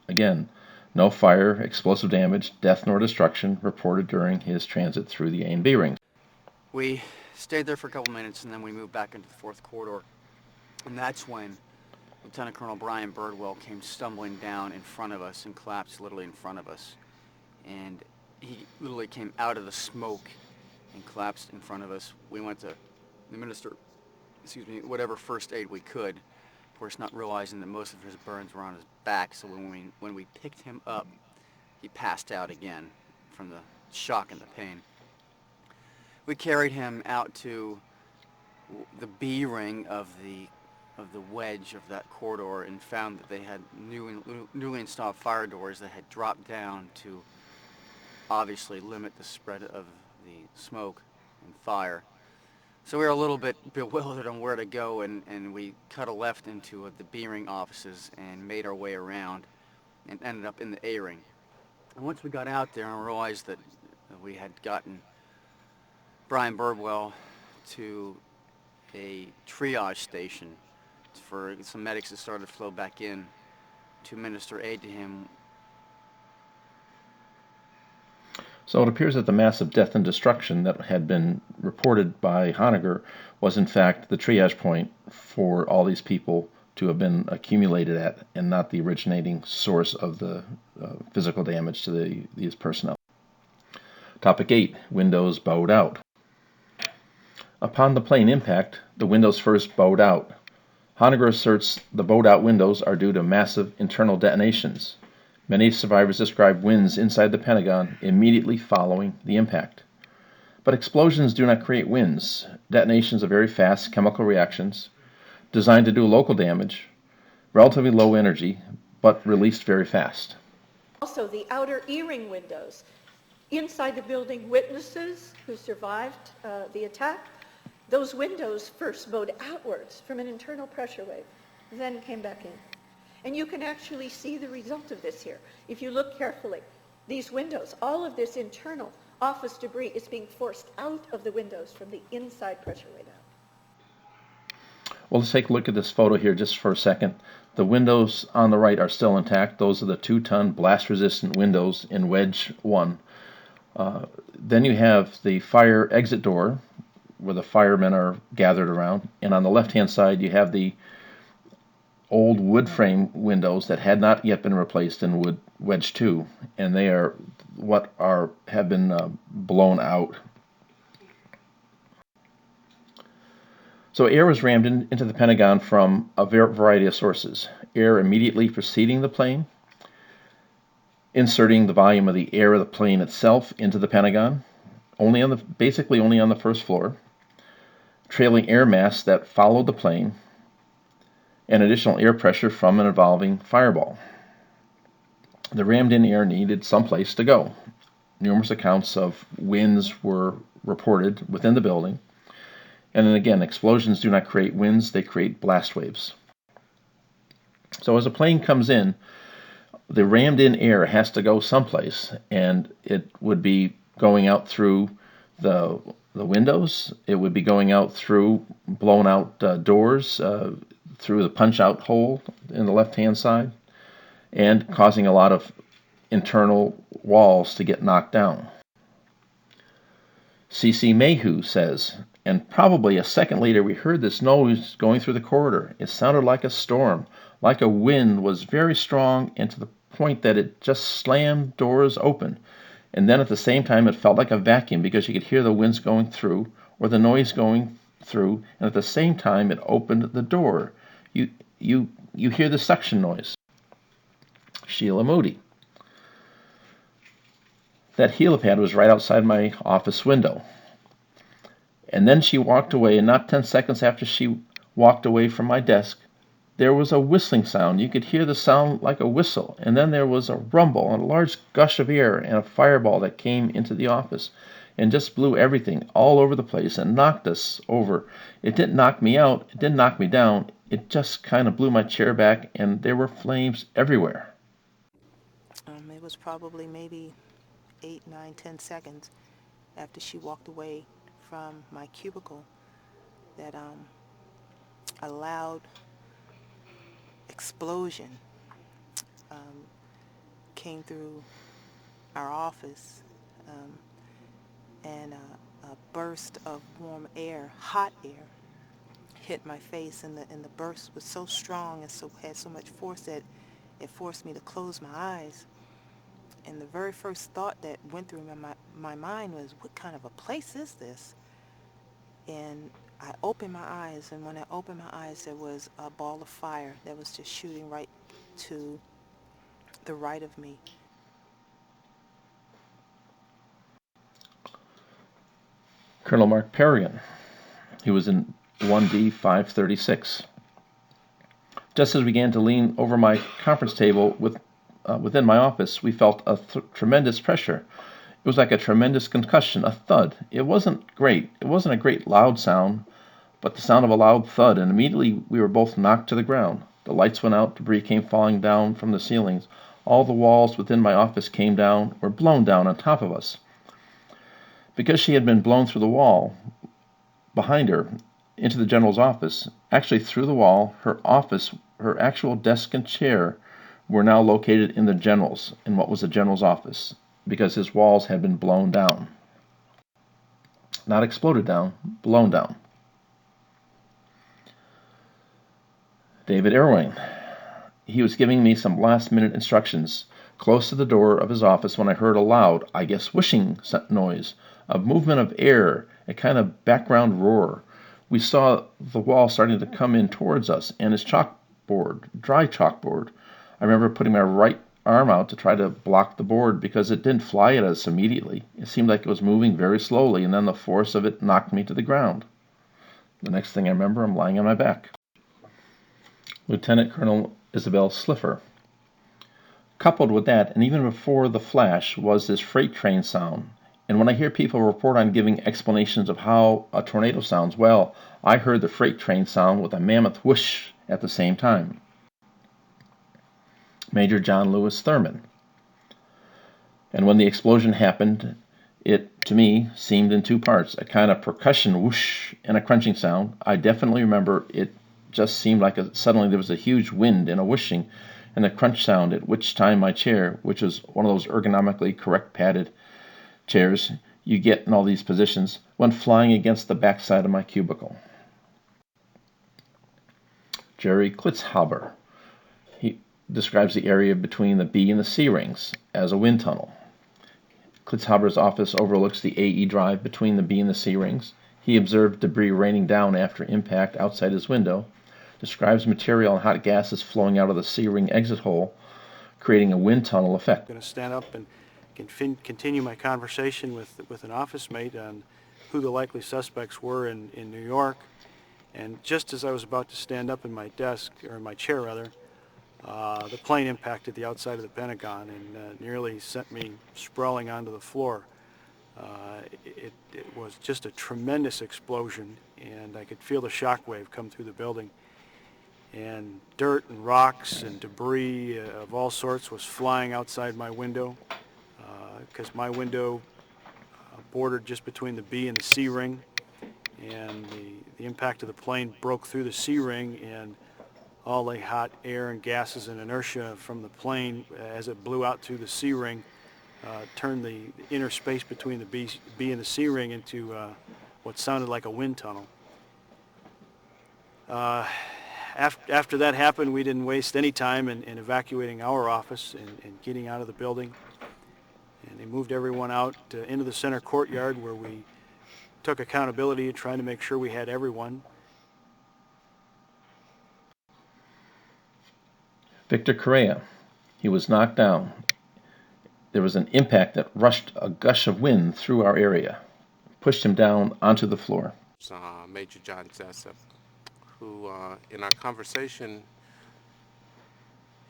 Speaker 1: Again, no fire, explosive damage, death nor destruction reported during his transit through the A and B rings.
Speaker 11: We stayed there for a couple minutes and then we moved back into the fourth corridor. And that's when Lieutenant Colonel Brian Birdwell came stumbling down in front of us and collapsed literally in front of us. And he literally came out of the smoke and collapsed in front of us. We went to administer, whatever first aid we could. Of course, not realizing that most of his burns were on his back, so when we picked him up, he passed out again from the shock and the pain. We carried him out to the B ring of the wedge of that corridor and found that they had newly installed fire doors that had dropped down to obviously limit the spread of the smoke and fire. So we were a little bit bewildered on where to go, and we cut a left into the B ring offices and made our way around and ended up in the A ring. And once we got out there and realized that we had gotten Brian Birdwell to a triage station for some medics that started to flow back in to administer aid to him.
Speaker 1: So it appears that the massive death and destruction that had been reported by Honegger was in fact the triage point for all these people to have been accumulated at, and not the originating source of the physical damage to these personnel. Topic 8. Windows bowed out. Upon the plane impact, the windows first bowed out. Honegger asserts the bowed out windows are due to massive internal detonations. Many survivors describe winds inside the Pentagon immediately following the impact. But explosions do not create winds. Detonations are very fast chemical reactions designed to do local damage, relatively low energy, but released very fast.
Speaker 2: Also, the outer E-ring windows. Inside the building, witnesses who survived the attack, those windows first bowed outwards from an internal pressure wave, then came back in. And you can actually see the result of this here. If you look carefully, these windows, all of this internal office debris is being forced out of the windows from the inside pressure wave out.
Speaker 1: Well, let's take a look at this photo here just for a second. The windows on the right are still intact. Those are the 2-ton blast-resistant windows in Wedge 1. Then you have the fire exit door where the firemen are gathered around. And on the left-hand side, you have the old wood frame windows that had not yet been replaced in Wedge 2, and they are what have been blown out. So air was rammed into the Pentagon from a variety of sources. Air immediately preceding the plane, inserting the volume of the air of the plane itself into the Pentagon, basically only on the first floor, trailing air mass that followed the plane, and additional air pressure from an evolving fireball. The rammed-in air needed someplace to go. Numerous accounts of winds were reported within the building. And then again, explosions do not create winds, they create blast waves. So as a plane comes in, the rammed in air has to go someplace, and it would be going out through the windows. It would be going out through blown out doors, through the punch out hole in the left hand side, and causing a lot of internal walls to get knocked down. C.C. Mayhew says, and probably a second later we heard this noise going through the corridor. It sounded like a storm, like a wind was very strong, and to the point that it just slammed doors open. And then at the same time it felt like a vacuum because you could hear the winds going through or the noise going through, and at the same time it opened the door. You hear the suction noise. Sheila Moody. That helipad was right outside my office window. And then she walked away, and not 10 seconds after she walked away from my desk, there was a whistling sound. You could hear the sound like a whistle, and then there was a rumble and a large gush of air and a fireball that came into the office and just blew everything all over the place and knocked us over. It didn't knock me out. It didn't knock me down. It just kind of blew my chair back, and there were flames everywhere.
Speaker 5: It was probably maybe 8, 9, 10 seconds after she walked away from my cubicle that a loud explosion came through our office, and a burst of warm air, hot air, hit my face, and the burst was so strong and had so much force that it forced me to close my eyes. And the very first thought that went through my mind was, what kind of a place is this? And I opened my eyes, and when I opened my eyes, there was a ball of fire that was just shooting right to the right of me.
Speaker 1: Colonel Mark Perrigan. He was in 1D 536. Just as we began to lean over my conference table within my office, we felt a tremendous pressure. It was like a tremendous concussion, a thud. It wasn't great. It wasn't a great loud sound, but the sound of a loud thud, and immediately we were both knocked to the ground. The lights went out, debris came falling down from the ceilings. All the walls within my office came down, or blown down on top of us. Because she had been blown through the wall behind her into the general's office, actually through the wall, her office, her actual desk and chair were now located in what was the general's office, because his walls had been blown down. Not exploded down, blown down. David Irwin. He was giving me some last-minute instructions close to the door of his office when I heard a loud, I guess whooshing noise, a movement of air, a kind of background roar. We saw the wall starting to come in towards us, and his chalkboard, dry chalkboard. I remember putting my right arm out to try to block the board because it didn't fly at us immediately. It seemed like it was moving very slowly, and then the force of it knocked me to the ground. The next thing I remember, I'm lying on my back. Lieutenant Colonel Isabel Slipher. Coupled with that, and even before the flash, was this freight train sound. And when I hear people report on giving explanations of how a tornado sounds, well, I heard the freight train sound with a mammoth whoosh at the same time. Major John Lewis Thurman. And when the explosion happened, it, to me, seemed in two parts, a kind of percussion whoosh and a crunching sound. I definitely remember it just seemed like suddenly there was a huge wind and a whooshing and a crunch sound, at which time my chair, which was one of those ergonomically correct padded chairs you get in all these positions, went flying against the backside of my cubicle. Jerry Klitzhaber. He describes the area between the B and the C rings as a wind tunnel. Klitzhaber's office overlooks the AE drive between the B and the C rings. He observed debris raining down after impact outside his window, describes material and hot gases flowing out of the C ring exit hole, creating a wind tunnel effect.
Speaker 4: I'm going to stand up and continue my conversation with an office mate on who the likely suspects were in New York. And just as I was about to stand up in my desk, or in my chair rather, the plane impacted the outside of the Pentagon and nearly sent me sprawling onto the floor. It was just a tremendous explosion, and I could feel the shock wave come through the building. and dirt and rocks and debris of all sorts was flying outside my window, because my window bordered just between the B and the C ring, and the impact of the plane broke through the C ring, and all the hot air and gases and inertia from the plane as it blew out through the C ring turned the inner space between the B and the C ring into what sounded like a wind tunnel. After that happened, we didn't waste any time in evacuating our office and getting out of the building. And they moved everyone out into the center courtyard, where we took accountability, trying to make sure we had everyone.
Speaker 1: Victor Correa, he was knocked down. There was an impact that rushed a gush of wind through our area, pushed him down onto the floor.
Speaker 12: Major John Jessup, who in our conversation,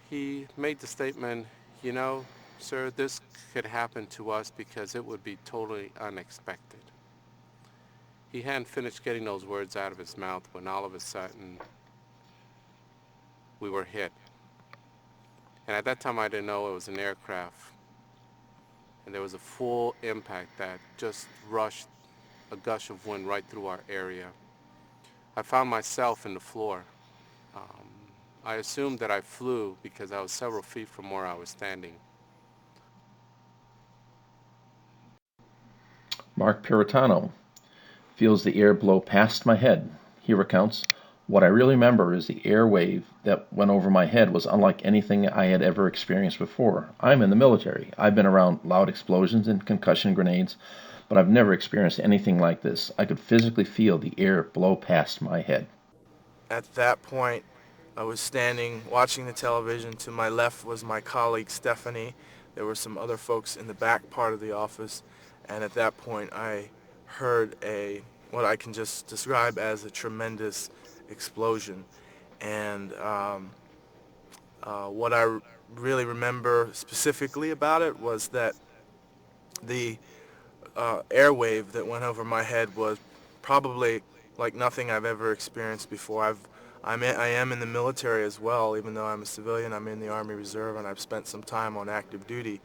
Speaker 12: he made the statement, you know, sir, this could happen to us because it would be totally unexpected. He hadn't finished getting those words out of his mouth when all of a sudden we were hit. And at that time I didn't know it was an aircraft. And there was a full impact that just rushed a gush of wind right through our area. I found myself in the floor. I assumed that I flew because I was several feet from where I was standing.
Speaker 1: Mark Puritano feels the air blow past my head. He recounts, "What I really remember is the air wave that went over my head was unlike anything I had ever experienced before. I'm in the military. I've been around loud explosions and concussion grenades, but I've never experienced anything like this. I could physically feel the air blow past my head."
Speaker 10: At that point, I was standing watching the television. To my left was my colleague Stephanie. There were some other folks in the back part of the office, and at that point I heard what I can just describe as a tremendous explosion. And what I really remember specifically about it was that the airwave that went over my head was probably like nothing I've ever experienced before. I am in the military as well. Even though I'm a civilian, I'm in the Army Reserve, and I've spent some time on active duty.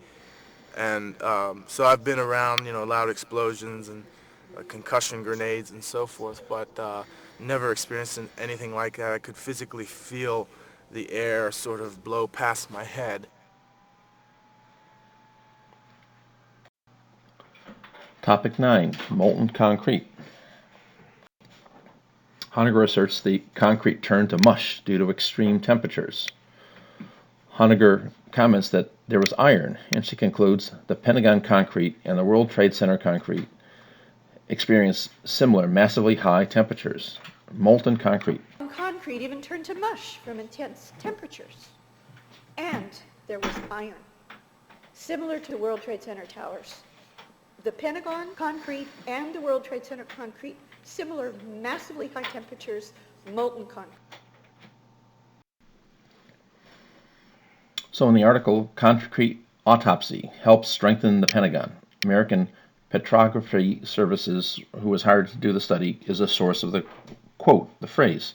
Speaker 10: And so I've been around, you know, loud explosions and concussion grenades and so forth, but never experienced anything like that. I could physically feel the air sort of blow past my head.
Speaker 1: Topic 9, molten concrete. Honegger asserts the concrete turned to mush due to extreme temperatures. Honegger comments that there was iron, and she concludes the Pentagon concrete and the World Trade Center concrete experienced similar massively high temperatures. Molten concrete.
Speaker 2: Concrete even turned to mush from intense temperatures. And there was iron, similar to the World Trade Center towers. The Pentagon concrete and the World Trade Center concrete, similar massively high temperatures, molten concrete.
Speaker 1: So in the article, Concrete Autopsy Helps Strengthen the Pentagon. American Petrography Services, who was hired to do the study, is a source of the quote, the phrase.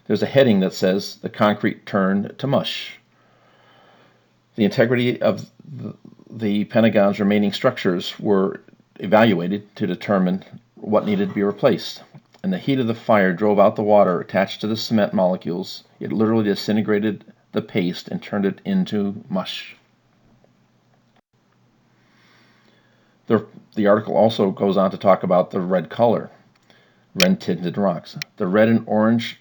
Speaker 1: There's a heading that says, the concrete turned to mush. The integrity of the Pentagon's remaining structures were evaluated to determine what needed to be replaced. And the heat of the fire drove out the water attached to the cement molecules. It literally disintegrated the paste and turned it into mush. The article also goes on to talk about the red color, red-tinted rocks. The red and orange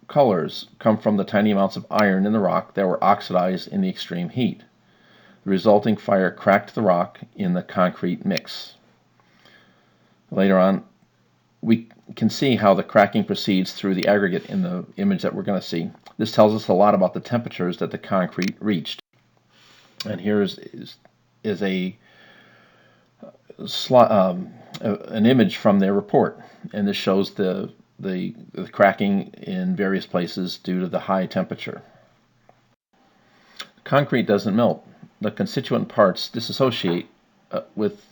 Speaker 1: colors come from the tiny amounts of iron in the rock that were oxidized in the extreme heat. The resulting fire cracked the rock in the concrete mix. Later on, we can see how the cracking proceeds through the aggregate in the image that we're going to see. This tells us a lot about the temperatures that the concrete reached. And here is an image from their report, and this shows the cracking in various places due to the high temperature. Concrete doesn't melt. The constituent parts dissociate with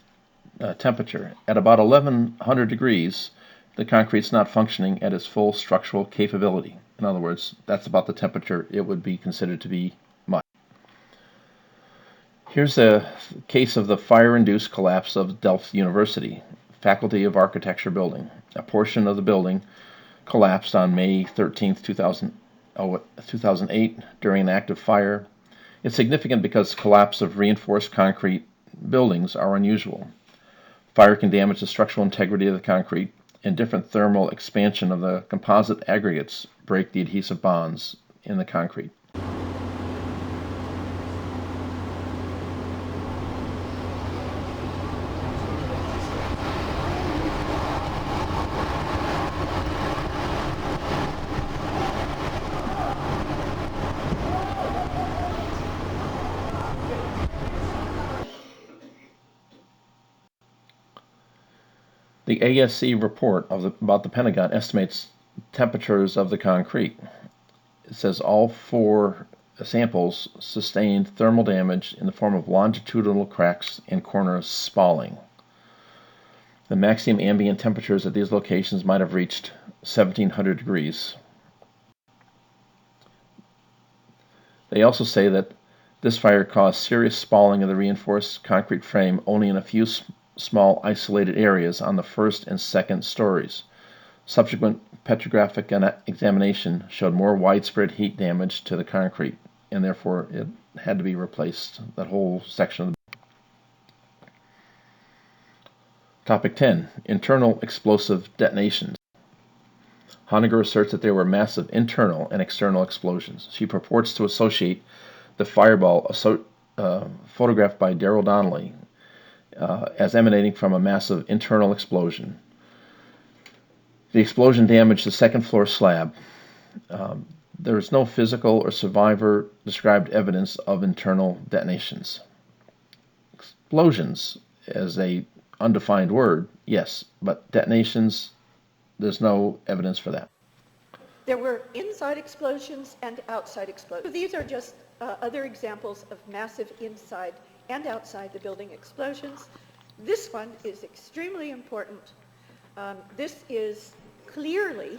Speaker 1: temperature. At about 1100 degrees, the concrete's not functioning at its full structural capability. In other words, that's about the temperature it would be considered to be much. Here's a case of the fire-induced collapse of Delft University, Faculty of Architecture building. A portion of the building collapsed on May 13, 2008 during an active fire. It's significant because collapse of reinforced concrete buildings are unusual. Fire can damage the structural integrity of the concrete, and different thermal expansion of the composite aggregates break the adhesive bonds in the concrete. The ASC report about the Pentagon estimates temperatures of the concrete. It says all 4 samples sustained thermal damage in the form of longitudinal cracks and corner spalling. The maximum ambient temperatures at these locations might have reached 1700 degrees. They also say that this fire caused serious spalling of the reinforced concrete frame only in a few small isolated areas on the first and second stories. Subsequent petrographic examination showed more widespread heat damage to the concrete, and therefore it had to be replaced, that whole section of the Topic 10. Internal explosive detonations. Honegger asserts that there were massive internal and external explosions. She purports to associate the fireball photographed by Darrell Donnelly as emanating from a massive internal explosion. The explosion damaged the second floor slab. There is no physical or survivor described evidence of internal detonations. Explosions, as a undefined word, yes, but detonations, there's no evidence for that.
Speaker 2: There were inside explosions and outside explosions. So these are just other examples of massive inside and outside the building explosions. This one is extremely important. This is clearly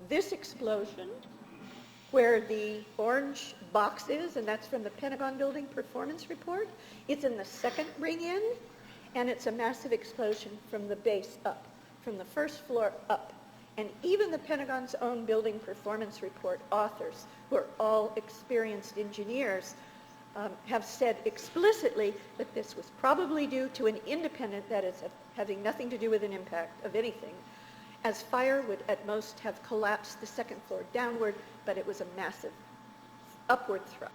Speaker 2: this explosion where the orange box is, and that's from the Pentagon Building Performance Report. It's in the second ring in, and it's a massive explosion from the base up, from the first floor up. And even the Pentagon's own Building Performance Report authors, who are all experienced engineers, have said explicitly that this was probably due to an independent, that is, having nothing to do with an impact of anything, as fire would at most have collapsed the second floor downward, but it was a massive upward thrust.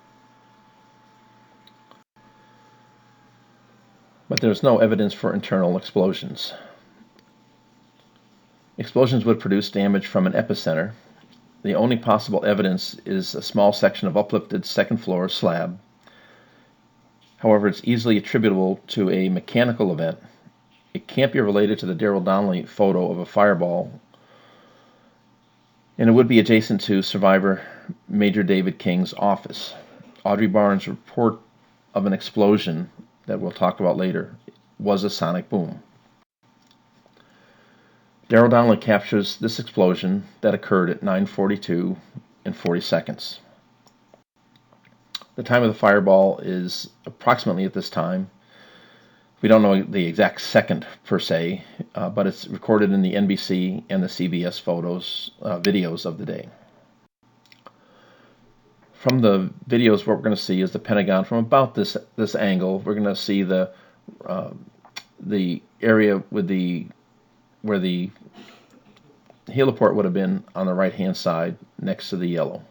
Speaker 1: But there's no evidence for internal explosions. Explosions would produce damage from an epicenter. The only possible evidence is a small section of uplifted second floor slab. However, it's easily attributable to a mechanical event. It can't be related to the Darrell Donnelly photo of a fireball, and it would be adjacent to survivor Major David King's office. Audrey Barnes' report of an explosion that we'll talk about later was a sonic boom. Darrell Donnelly captures this explosion that occurred at 9:42 and 40 seconds. The time of the fireball is approximately at this time. We don't know the exact second per se, but it's recorded in the NBC and the CBS videos of the day. From the videos, what we're going to see is the Pentagon from about this angle. We're going to see the area with where the heliport would have been on the right-hand side next to the yellow.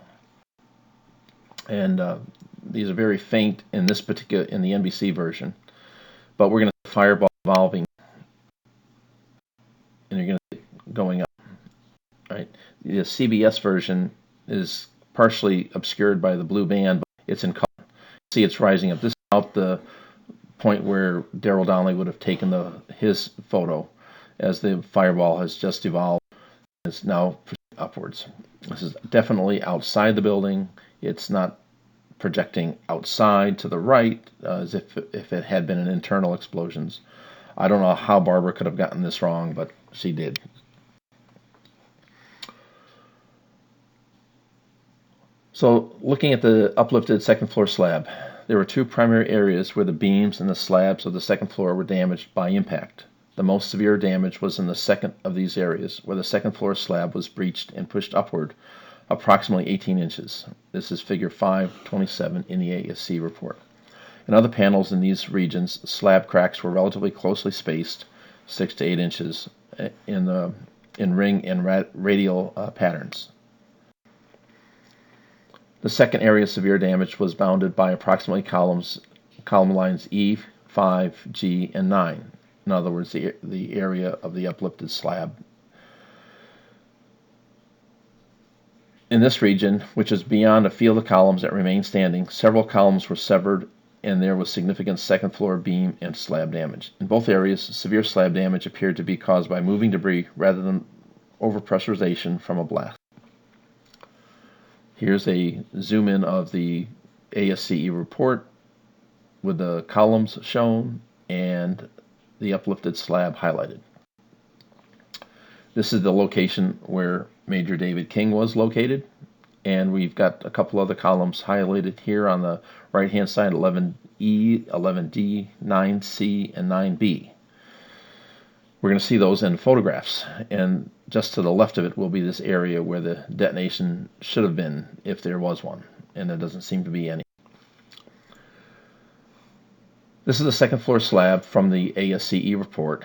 Speaker 1: And these are very faint in this particular, in the NBC version. But we're going to see fireball evolving, and you're going to see it going up. Right? The CBS version is partially obscured by the blue band, but it's in color. See, it's rising up. This is about the point where Darrell Donnelly would have taken his photo, as the fireball has just evolved. It's now upwards. This is definitely outside the building. It's not projecting outside to the right, as if it had been an internal explosions. I don't know how Barbara could have gotten this wrong, but she did. So looking at the uplifted second floor slab, there were two primary areas where the beams and the slabs of the second floor were damaged by impact. The most severe damage was in the second of these areas, where the second floor slab was breached and pushed upward approximately 18 inches. This is figure 527 in the ASC report. In other panels in these regions, slab cracks were relatively closely spaced, 6 to 8 inches, in ring and radial patterns. The second area of severe damage was bounded by approximately column lines E, 5, G, and 9. In other words, the area of the uplifted slab. In this region, which is beyond a field of columns that remain standing, several columns were severed and there was significant second floor beam and slab damage. In both areas, severe slab damage appeared to be caused by moving debris rather than overpressurization from a blast. Here's a zoom in of the ASCE report with the columns shown and the uplifted slab highlighted. This is the location where Major David King was located, and we've got a couple other columns highlighted here on the right hand side, 11E, 11D, 9C, and 9B. We're going to see those in photographs, and just to the left of it will be this area where the detonation should have been if there was one, and there doesn't seem to be any. This is the second floor slab from the ASCE report.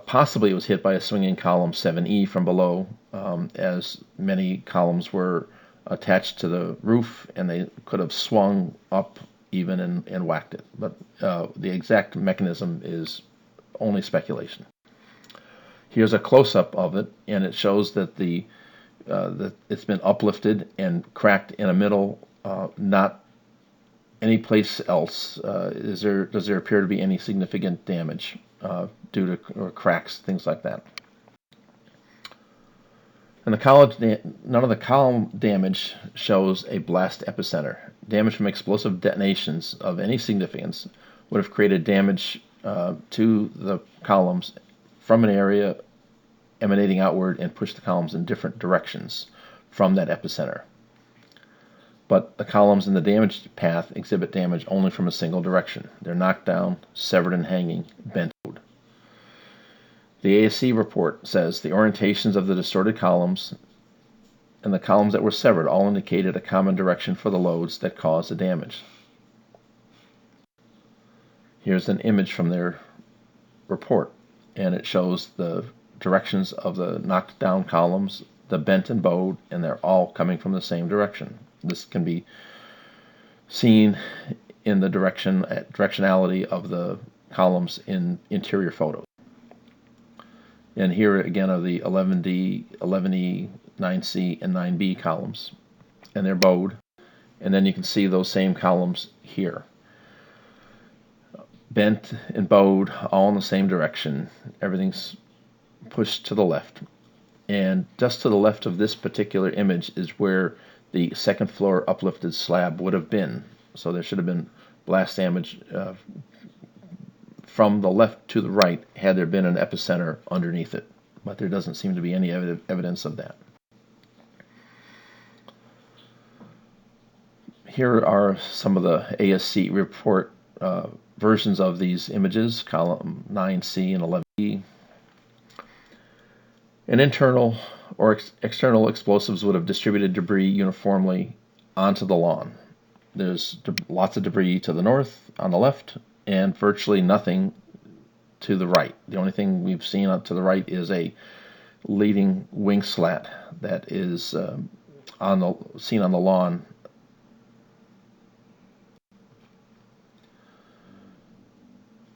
Speaker 1: Possibly it was hit by a swinging column 7E from below, as many columns were attached to the roof and they could have swung up even and whacked it. But the exact mechanism is only speculation. Here's a close-up of it, and it shows that that it's been uplifted and cracked in a middle, not any place else. Does there appear to be any significant damage due to cracks, things like that? And none of the column damage shows a blast epicenter. Damage from explosive detonations of any significance would have created damage to the columns from an area emanating outward and pushed the columns in different directions from that epicenter. But the columns in the damaged path exhibit damage only from a single direction. They're knocked down, severed and hanging, bent. The ASC report says the orientations of the distorted columns and the columns that were severed all indicated a common direction for the loads that caused the damage. Here's an image from their report, and it shows the directions of the knocked down columns, the bent and bowed, and they're all coming from the same direction. This can be seen in the directionality of the columns in interior photos. And here again are the 11D, 11E, 9C, and 9B columns. And they're bowed. And then you can see those same columns here. Bent and bowed, all in the same direction. Everything's pushed to the left. And just to the left of this particular image is where the second floor uplifted slab would have been. So there should have been blast damage from the left to the right had there been an epicenter underneath it. But there doesn't seem to be any evidence of that. Here are some of the ASC report versions of these images, column 9C and 11B. And internal or external explosives would have distributed debris uniformly onto the lawn. There's lots of debris to the north, on the left, and virtually nothing to the right. The only thing we've seen up to the right is a leading wing slat that is seen on the lawn.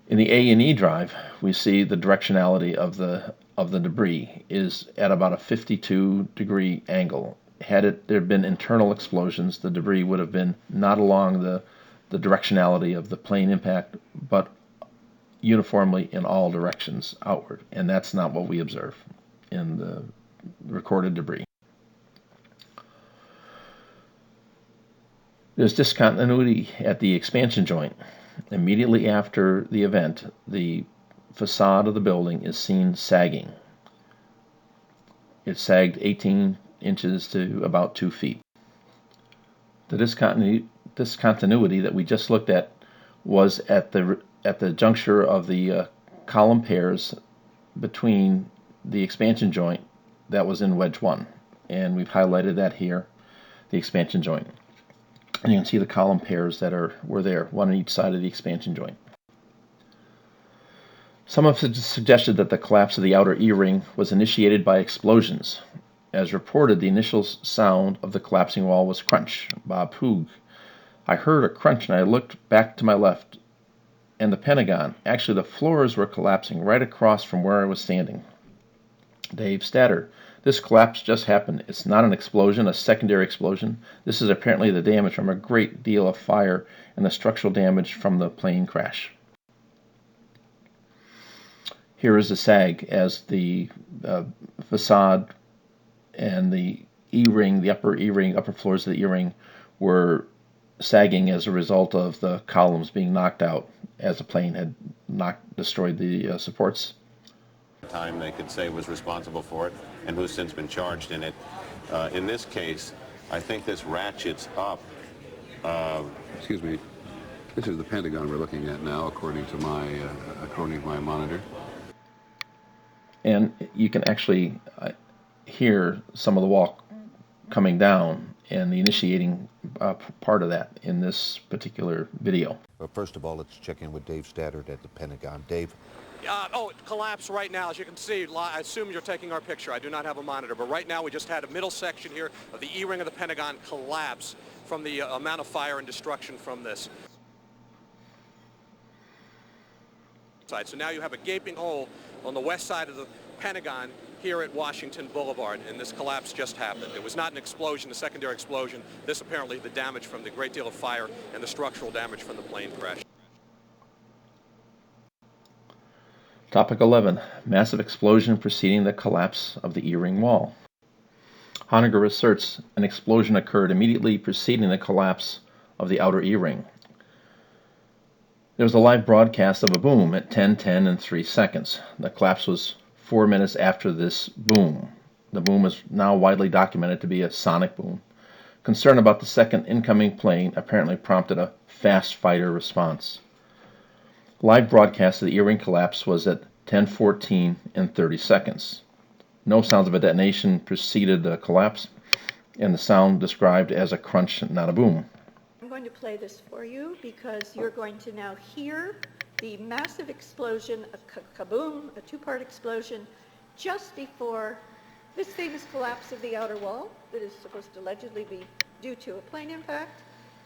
Speaker 1: In the A&E drive, we see the directionality of the debris is at about a 52-degree angle. Had there been internal explosions, the debris would have been not along the directionality of the plane impact, but uniformly in all directions outward. And that's not what we observe in the recorded debris. There's discontinuity at the expansion joint. Immediately after the event, the facade of the building is seen sagging. It sagged 18 inches to about 2 feet. The discontinuity that we just looked at was at the juncture of the column pairs between the expansion joint that was in wedge 1, and we've highlighted that here, the expansion joint. And you can see the column pairs that were there, one on each side of the expansion joint. Some have suggested that the collapse of the outer E-ring was initiated by explosions. As reported, the initial sound of the collapsing wall was crunch. Bob Hoog. I heard a crunch and I looked back to my left, and the Pentagon, actually the floors were collapsing right across from where I was standing. Dave Statter. This collapse just happened. It's not an explosion, a secondary explosion. This is apparently the damage from a great deal of fire and the structural damage from the plane crash. Here is the sag as the facade and the E-ring, the upper E-ring, upper floors of the E-ring were sagging as a result of the columns being knocked out as the plane had destroyed the supports.
Speaker 13: Time they could say was responsible for it and who's since been charged in it. In this case, I think this ratchets up.
Speaker 14: Excuse me. This is the Pentagon we're looking at now, according to my monitor.
Speaker 1: And you can actually hear some of the wall coming down and the initiating part of that in this particular video.
Speaker 15: Well, first of all, let's check in with Dave Statter at the Pentagon. Dave?
Speaker 16: It collapsed right now. As you can see, I assume you're taking our picture. I do not have a monitor, but right now we just had a middle section here of the E-ring of the Pentagon collapse from the amount of fire and destruction from this. So now you have a gaping hole on the west side of the Pentagon here at Washington Boulevard, and this collapse just happened. It was not an explosion, a secondary explosion. This apparently the damage from the great deal of fire and the structural damage from the plane crash.
Speaker 1: Topic 11. Massive explosion preceding the collapse of the E-ring wall. Honegger asserts an explosion occurred immediately preceding the collapse of the outer E-ring. There was a live broadcast of a boom at 10:10 and 3 seconds. The collapse was 4 minutes after this boom. The boom is now widely documented to be a sonic boom. Concern about the second incoming plane apparently prompted a fast fighter response. Live broadcast of the E-ring collapse was at 10:14 and 30 seconds. No sounds of a detonation preceded the collapse, and the sound described as a crunch, not a boom.
Speaker 2: I'm going to play this for you because you're going to now hear the massive explosion, a kaboom, a two-part explosion, just before this famous collapse of the outer wall that is supposed to allegedly be due to a plane impact.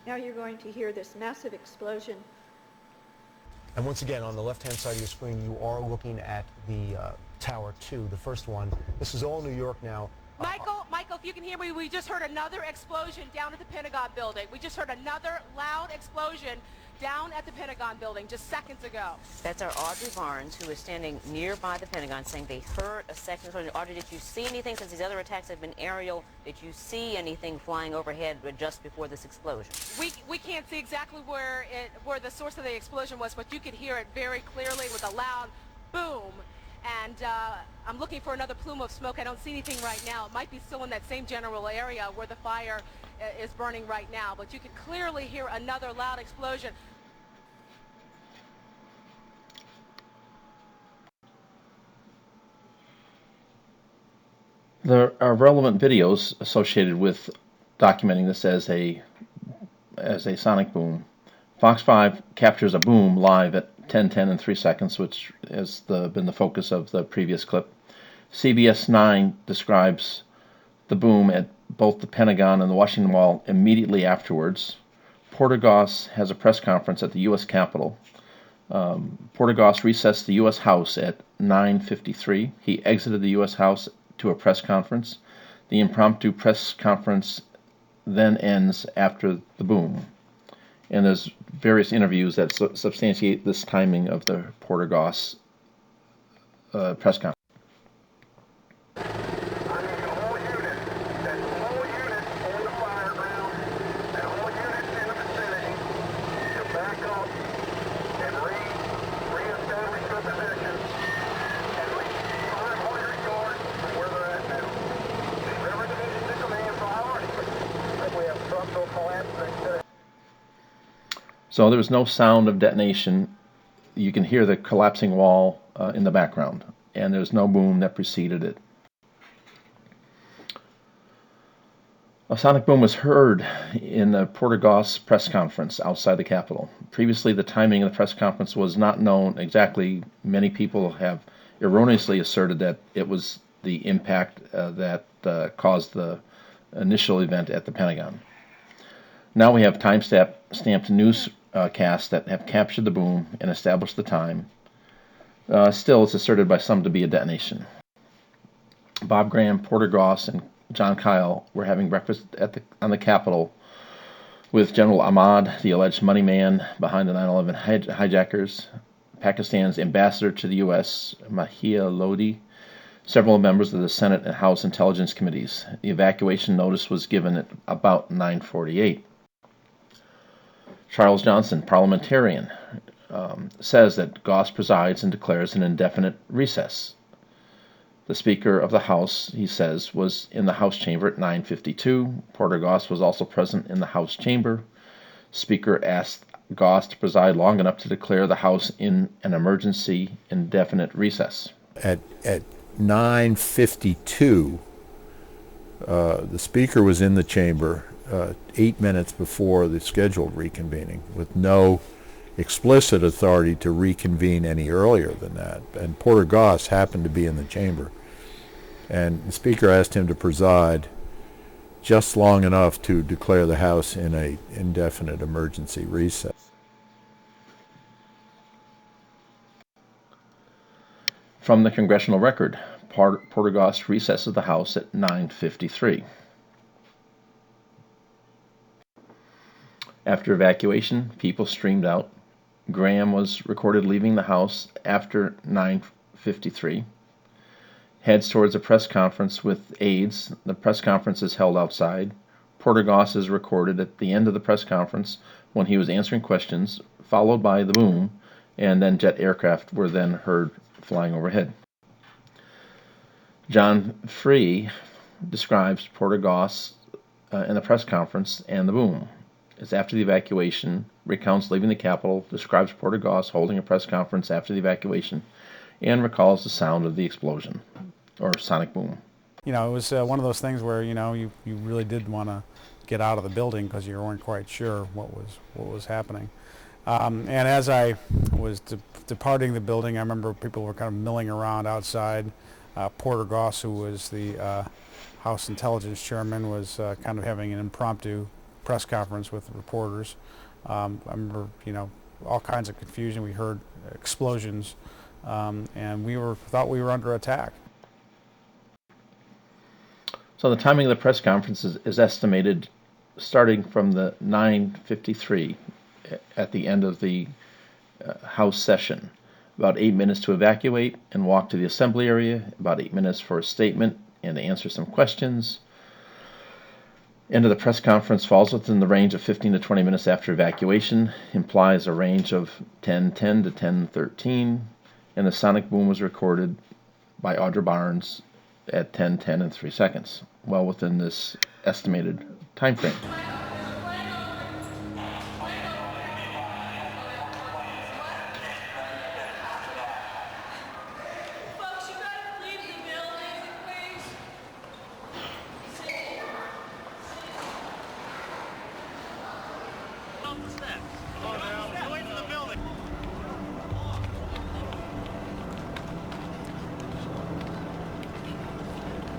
Speaker 2: Now you're going to hear this massive explosion.
Speaker 4: And once again, on the left-hand side of your screen, you are looking at the Tower 2, the first one. This is all New York now.
Speaker 17: Michael, if you can hear me, we just heard another explosion down at the Pentagon building. We just heard another loud explosion down at the Pentagon building just seconds ago.
Speaker 18: That's our Audrey Barnes, who is standing nearby the Pentagon, saying they heard a second explosion. Audrey, did you see anything, since these other attacks have been aerial, did you see anything flying overhead just before this explosion?
Speaker 17: We can't see exactly where the source of the explosion was, but you could hear it very clearly with a loud boom. And I'm looking for another plume of smoke. I don't see anything right now. It might be still in that same general area where the fire is burning right now, but you could clearly hear another loud explosion.
Speaker 1: There are relevant videos associated with documenting this as a sonic boom. Fox 5 captures a boom live at 10:10 and 3 seconds, which has been the focus of the previous clip. CBS 9 describes the boom at both the Pentagon and the Washington Wall immediately afterwards. Porter-Goss has a press conference at the U.S. Capitol. Porter-Goss recessed the U.S. House at 9:53. He exited the U.S. House to a press conference. The impromptu press conference then ends after the boom. And there's various interviews that substantiate this timing of the Porter-Goss press conference.
Speaker 19: Collapse
Speaker 1: So there was no sound of detonation. You can hear the collapsing wall in the background, and there's no boom that preceded it. A sonic boom was heard in the Porter Goss press conference outside the Capitol. Previously, the timing of the press conference was not known exactly. Many people have erroneously asserted that it was the impact that caused the initial event at the Pentagon. Now we have time-stamped newscasts that have captured the boom and established the time. Still, it's asserted by some to be a detonation. Bob Graham, Porter Goss, and John Kyle were having breakfast on the Capitol with General Ahmad, the alleged money man behind the 9/11 hijackers, Pakistan's ambassador to the U.S., Mahia Lodi, several members of the Senate and House Intelligence Committees. The evacuation notice was given at about 9:48. Charles Johnson, parliamentarian, says that Goss presides and declares an indefinite recess. The Speaker of the House, he says, was in the House chamber at 9:52. Porter Goss was also present in the House chamber. Speaker asked Goss to preside long enough to declare the House in an emergency indefinite recess.
Speaker 19: At 9:52, the Speaker was in the chamber 8 minutes before the scheduled reconvening, with no explicit authority to reconvene any earlier than that. And Porter Goss happened to be in the chamber. And the Speaker asked him to preside just long enough to declare the House in an indefinite emergency recess.
Speaker 1: From the congressional record, Porter Goss recesses the House at 9:53. After evacuation, people streamed out. Graham was recorded leaving the House after 9:53. Heads towards a press conference with aides. The press conference is held outside. Porter Goss is recorded at the end of the press conference when he was answering questions, followed by the boom, and then jet aircraft were then heard flying overhead. John Free describes Porter Goss in the press conference and the boom. It's after the evacuation, recounts leaving the Capitol, describes Porter Goss holding a press conference after the evacuation, and recalls the sound of the explosion, or sonic boom.
Speaker 20: You know, it was one of those things where, you know, you really did want to get out of the building because you weren't quite sure what was happening. And as I was departing the building, I remember people were kind of milling around outside. Porter Goss, who was the House Intelligence Chairman, was kind of having an impromptu press conference with the reporters. I remember, you know, all kinds of confusion. We heard explosions, and we thought we were under attack.
Speaker 1: So the timing of the press conference is estimated starting from the 9:53 at the end of the House session. About 8 minutes to evacuate and walk to the assembly area, about 8 minutes for a statement and to answer some questions. End of the press conference falls within the range of 15 to 20 minutes after evacuation, implies a range of 10:10 to 10:13, and the sonic boom was recorded by Audra Barnes at 10:10 and 3 seconds, well within this estimated time frame.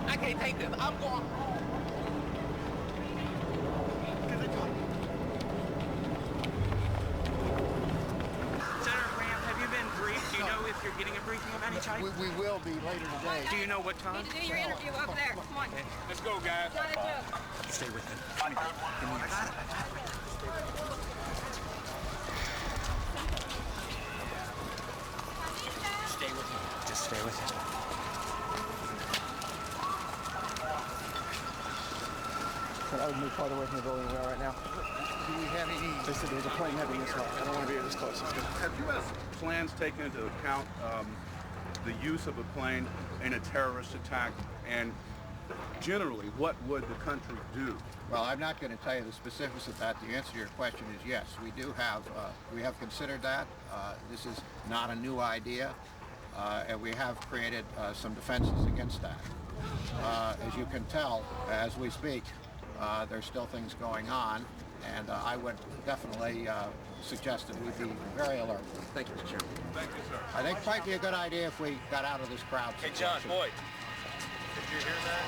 Speaker 21: I can't take this. I'm going.
Speaker 22: Senator Graham, have you been briefed? Do you know if you're getting a briefing of any type?
Speaker 6: We will be later today.
Speaker 22: Do you know what time?
Speaker 17: You need to do your interview over there. Come on.
Speaker 22: Okay. Let's go, guys.
Speaker 17: Not a joke.
Speaker 22: Stay with me. I got it. Stay with me. Just stay with me.
Speaker 4: I would move farther away from the building than we are right now.
Speaker 6: Do we have any?
Speaker 4: They said there was a plane heading this way. I don't want to be this close. Let's go.
Speaker 23: Have U.S. plans taken into account the use of a plane in a terrorist attack and Generally, what would the country do?
Speaker 3: Well, I'm not going to tell you the specifics of that. The answer to your question is yes. We have considered that. This is not a new idea, and we have created some defenses against that. As you can tell, as we speak, there's still things going on, and I would definitely suggest that we be very alert.
Speaker 16: Thank you, Mr. Chairman.
Speaker 23: Thank you, sir.
Speaker 3: I think it might be a good idea if we got out of this crowd
Speaker 16: Hey, John,
Speaker 3: situation.
Speaker 16: Boyd, did you hear that?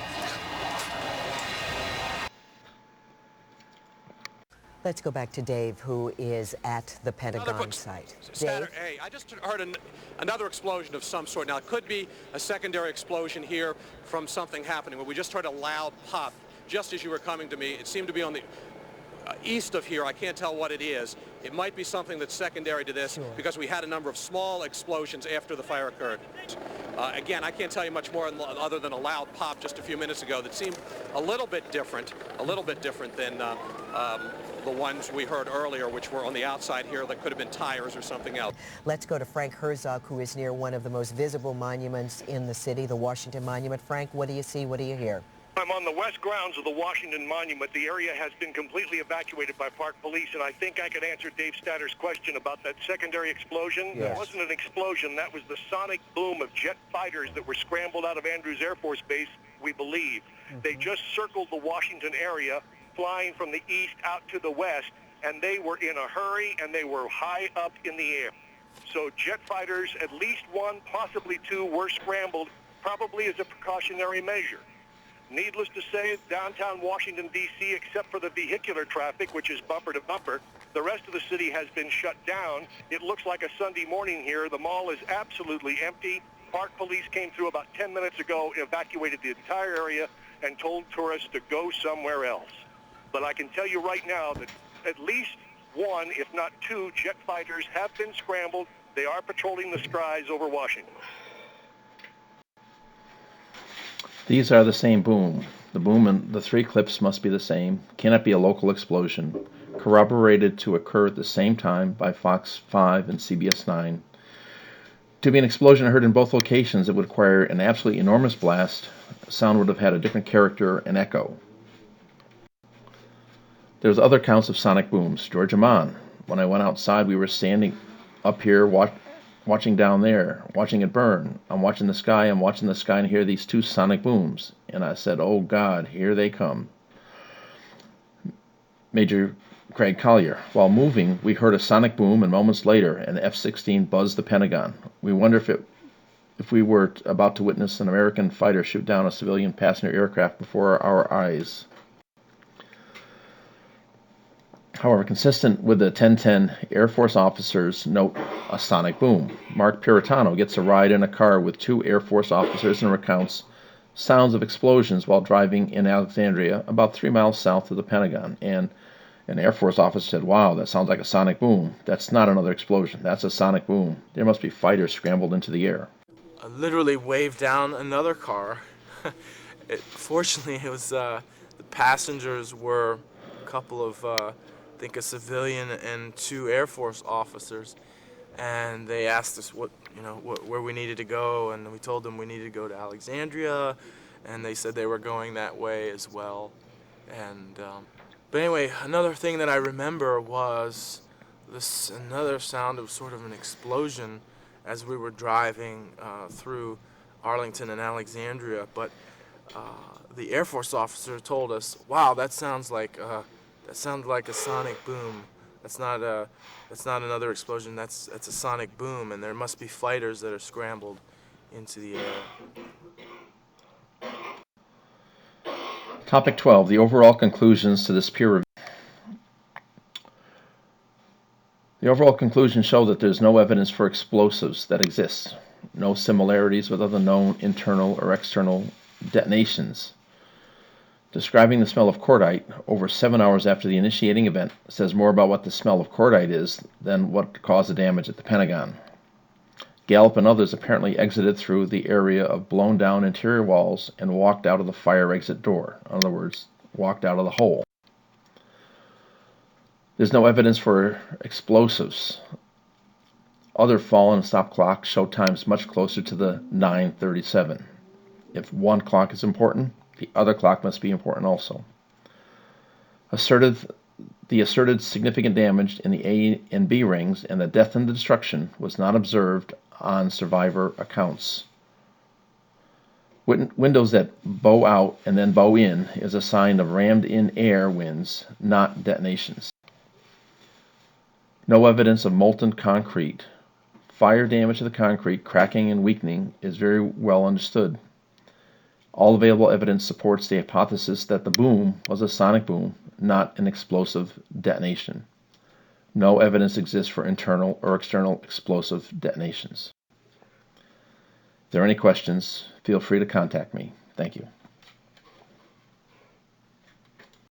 Speaker 7: Let's go back to Dave, who is at the Pentagon site. Dave?
Speaker 16: Hey, I just heard another explosion of some sort. Now, it could be a secondary explosion here from something happening, but we just heard a loud pop just as you were coming to me. It seemed to be on the east of here. I can't tell what it is. It might be something that's secondary to this because we had a number of small explosions after the fire occurred. Again, I can't tell you much more other than a loud pop just a few minutes ago that seemed a little bit different than the ones we heard earlier, which were on the outside here that could have been tires or something else.
Speaker 7: Let's go to Frank Herzog, who is near one of the most visible monuments in the city, the Washington Monument. Frank, what do you see? What do you hear?
Speaker 8: I'm on the west grounds of the Washington Monument. The area has been completely evacuated by Park Police, and I think I could answer Dave Statter's question about that secondary explosion.
Speaker 7: Yes.
Speaker 8: It wasn't an explosion. That was the sonic boom of jet fighters that were scrambled out of Andrews Air Force Base, we believe. They just circled the Washington area, flying from the east out to the west, and they were in a hurry, and they were high up in the air. So jet fighters, at least one, possibly two, were scrambled, probably as a precautionary measure. Needless to say, downtown Washington, D.C., except for the vehicular traffic, which is bumper to bumper, the rest of the city has been shut down. It looks like a Sunday morning here. The mall is absolutely empty. Park Police came through about 10 minutes ago, evacuated the entire area, and told tourists to go somewhere else. But I can tell you right now that at least one, if not two, jet fighters have been scrambled. They are patrolling the skies over Washington.
Speaker 1: These are the same boom. The boom and the three clips must be the same. Cannot be a local explosion. Corroborated to occur at the same time by Fox 5 and CBS 9. To be an explosion heard in both locations, it would require an absolutely enormous blast. Sound would have had a different character and echo. There's other counts of sonic booms. Georgia Mon. When I went outside, we were standing up here watching down there, watching it burn. I'm watching the sky and hear these two sonic booms. And I said, oh God, here they come. Major Craig Collier. While moving, we heard a sonic boom, and moments later, an F-16 buzzed the Pentagon. We wonder if we were about to witness an American fighter shoot down a civilian passenger aircraft before our eyes. However, consistent with the 1010, Air Force officers note a sonic boom. Mark Puritano gets a ride in a car with two Air Force officers and recounts sounds of explosions while driving in Alexandria, about 3 miles south of the Pentagon. And an Air Force officer said, wow, that sounds like a sonic boom. That's not another explosion. That's a sonic boom. There must be fighters scrambled into the air.
Speaker 10: I literally waved down another car. Fortunately, it was the passengers were a couple of I think a civilian and two Air Force officers, and they asked us where we needed to go, and we told them we needed to go to Alexandria, and they said they were going that way as well. And but anyway, another thing that I remember was another sound of sort of an explosion as we were driving through Arlington and Alexandria. But the Air Force officer told us, "Wow, that sounds like a sonic boom. That's not another explosion. That's a sonic boom, and there must be fighters that are scrambled into the air."
Speaker 1: Topic 12, the overall conclusions to this peer review. The overall conclusions show that there's no evidence for explosives that exist, no similarities with other known internal or external detonations. Describing the smell of cordite over 7 hours after the initiating event says more about what the smell of cordite is than what caused the damage at the Pentagon. Gallop and others apparently exited through the area of blown down interior walls and walked out of the fire exit door. In other words, walked out of the hole. There's no evidence for explosives. Other fallen stop clocks show times much closer to the 9:37. If one clock is important, The other clock must be important also. The asserted significant damage in the A and B rings and the death and destruction was not observed on survivor accounts. Windows that bow out and then bow in is a sign of rammed-in air winds, not detonations. No evidence of molten concrete. Fire damage to the concrete, cracking and weakening is very well understood. All available evidence supports the hypothesis that the boom was a sonic boom, not an explosive detonation. No evidence exists for internal or external explosive detonations. If there are any questions, feel free to contact me. Thank you.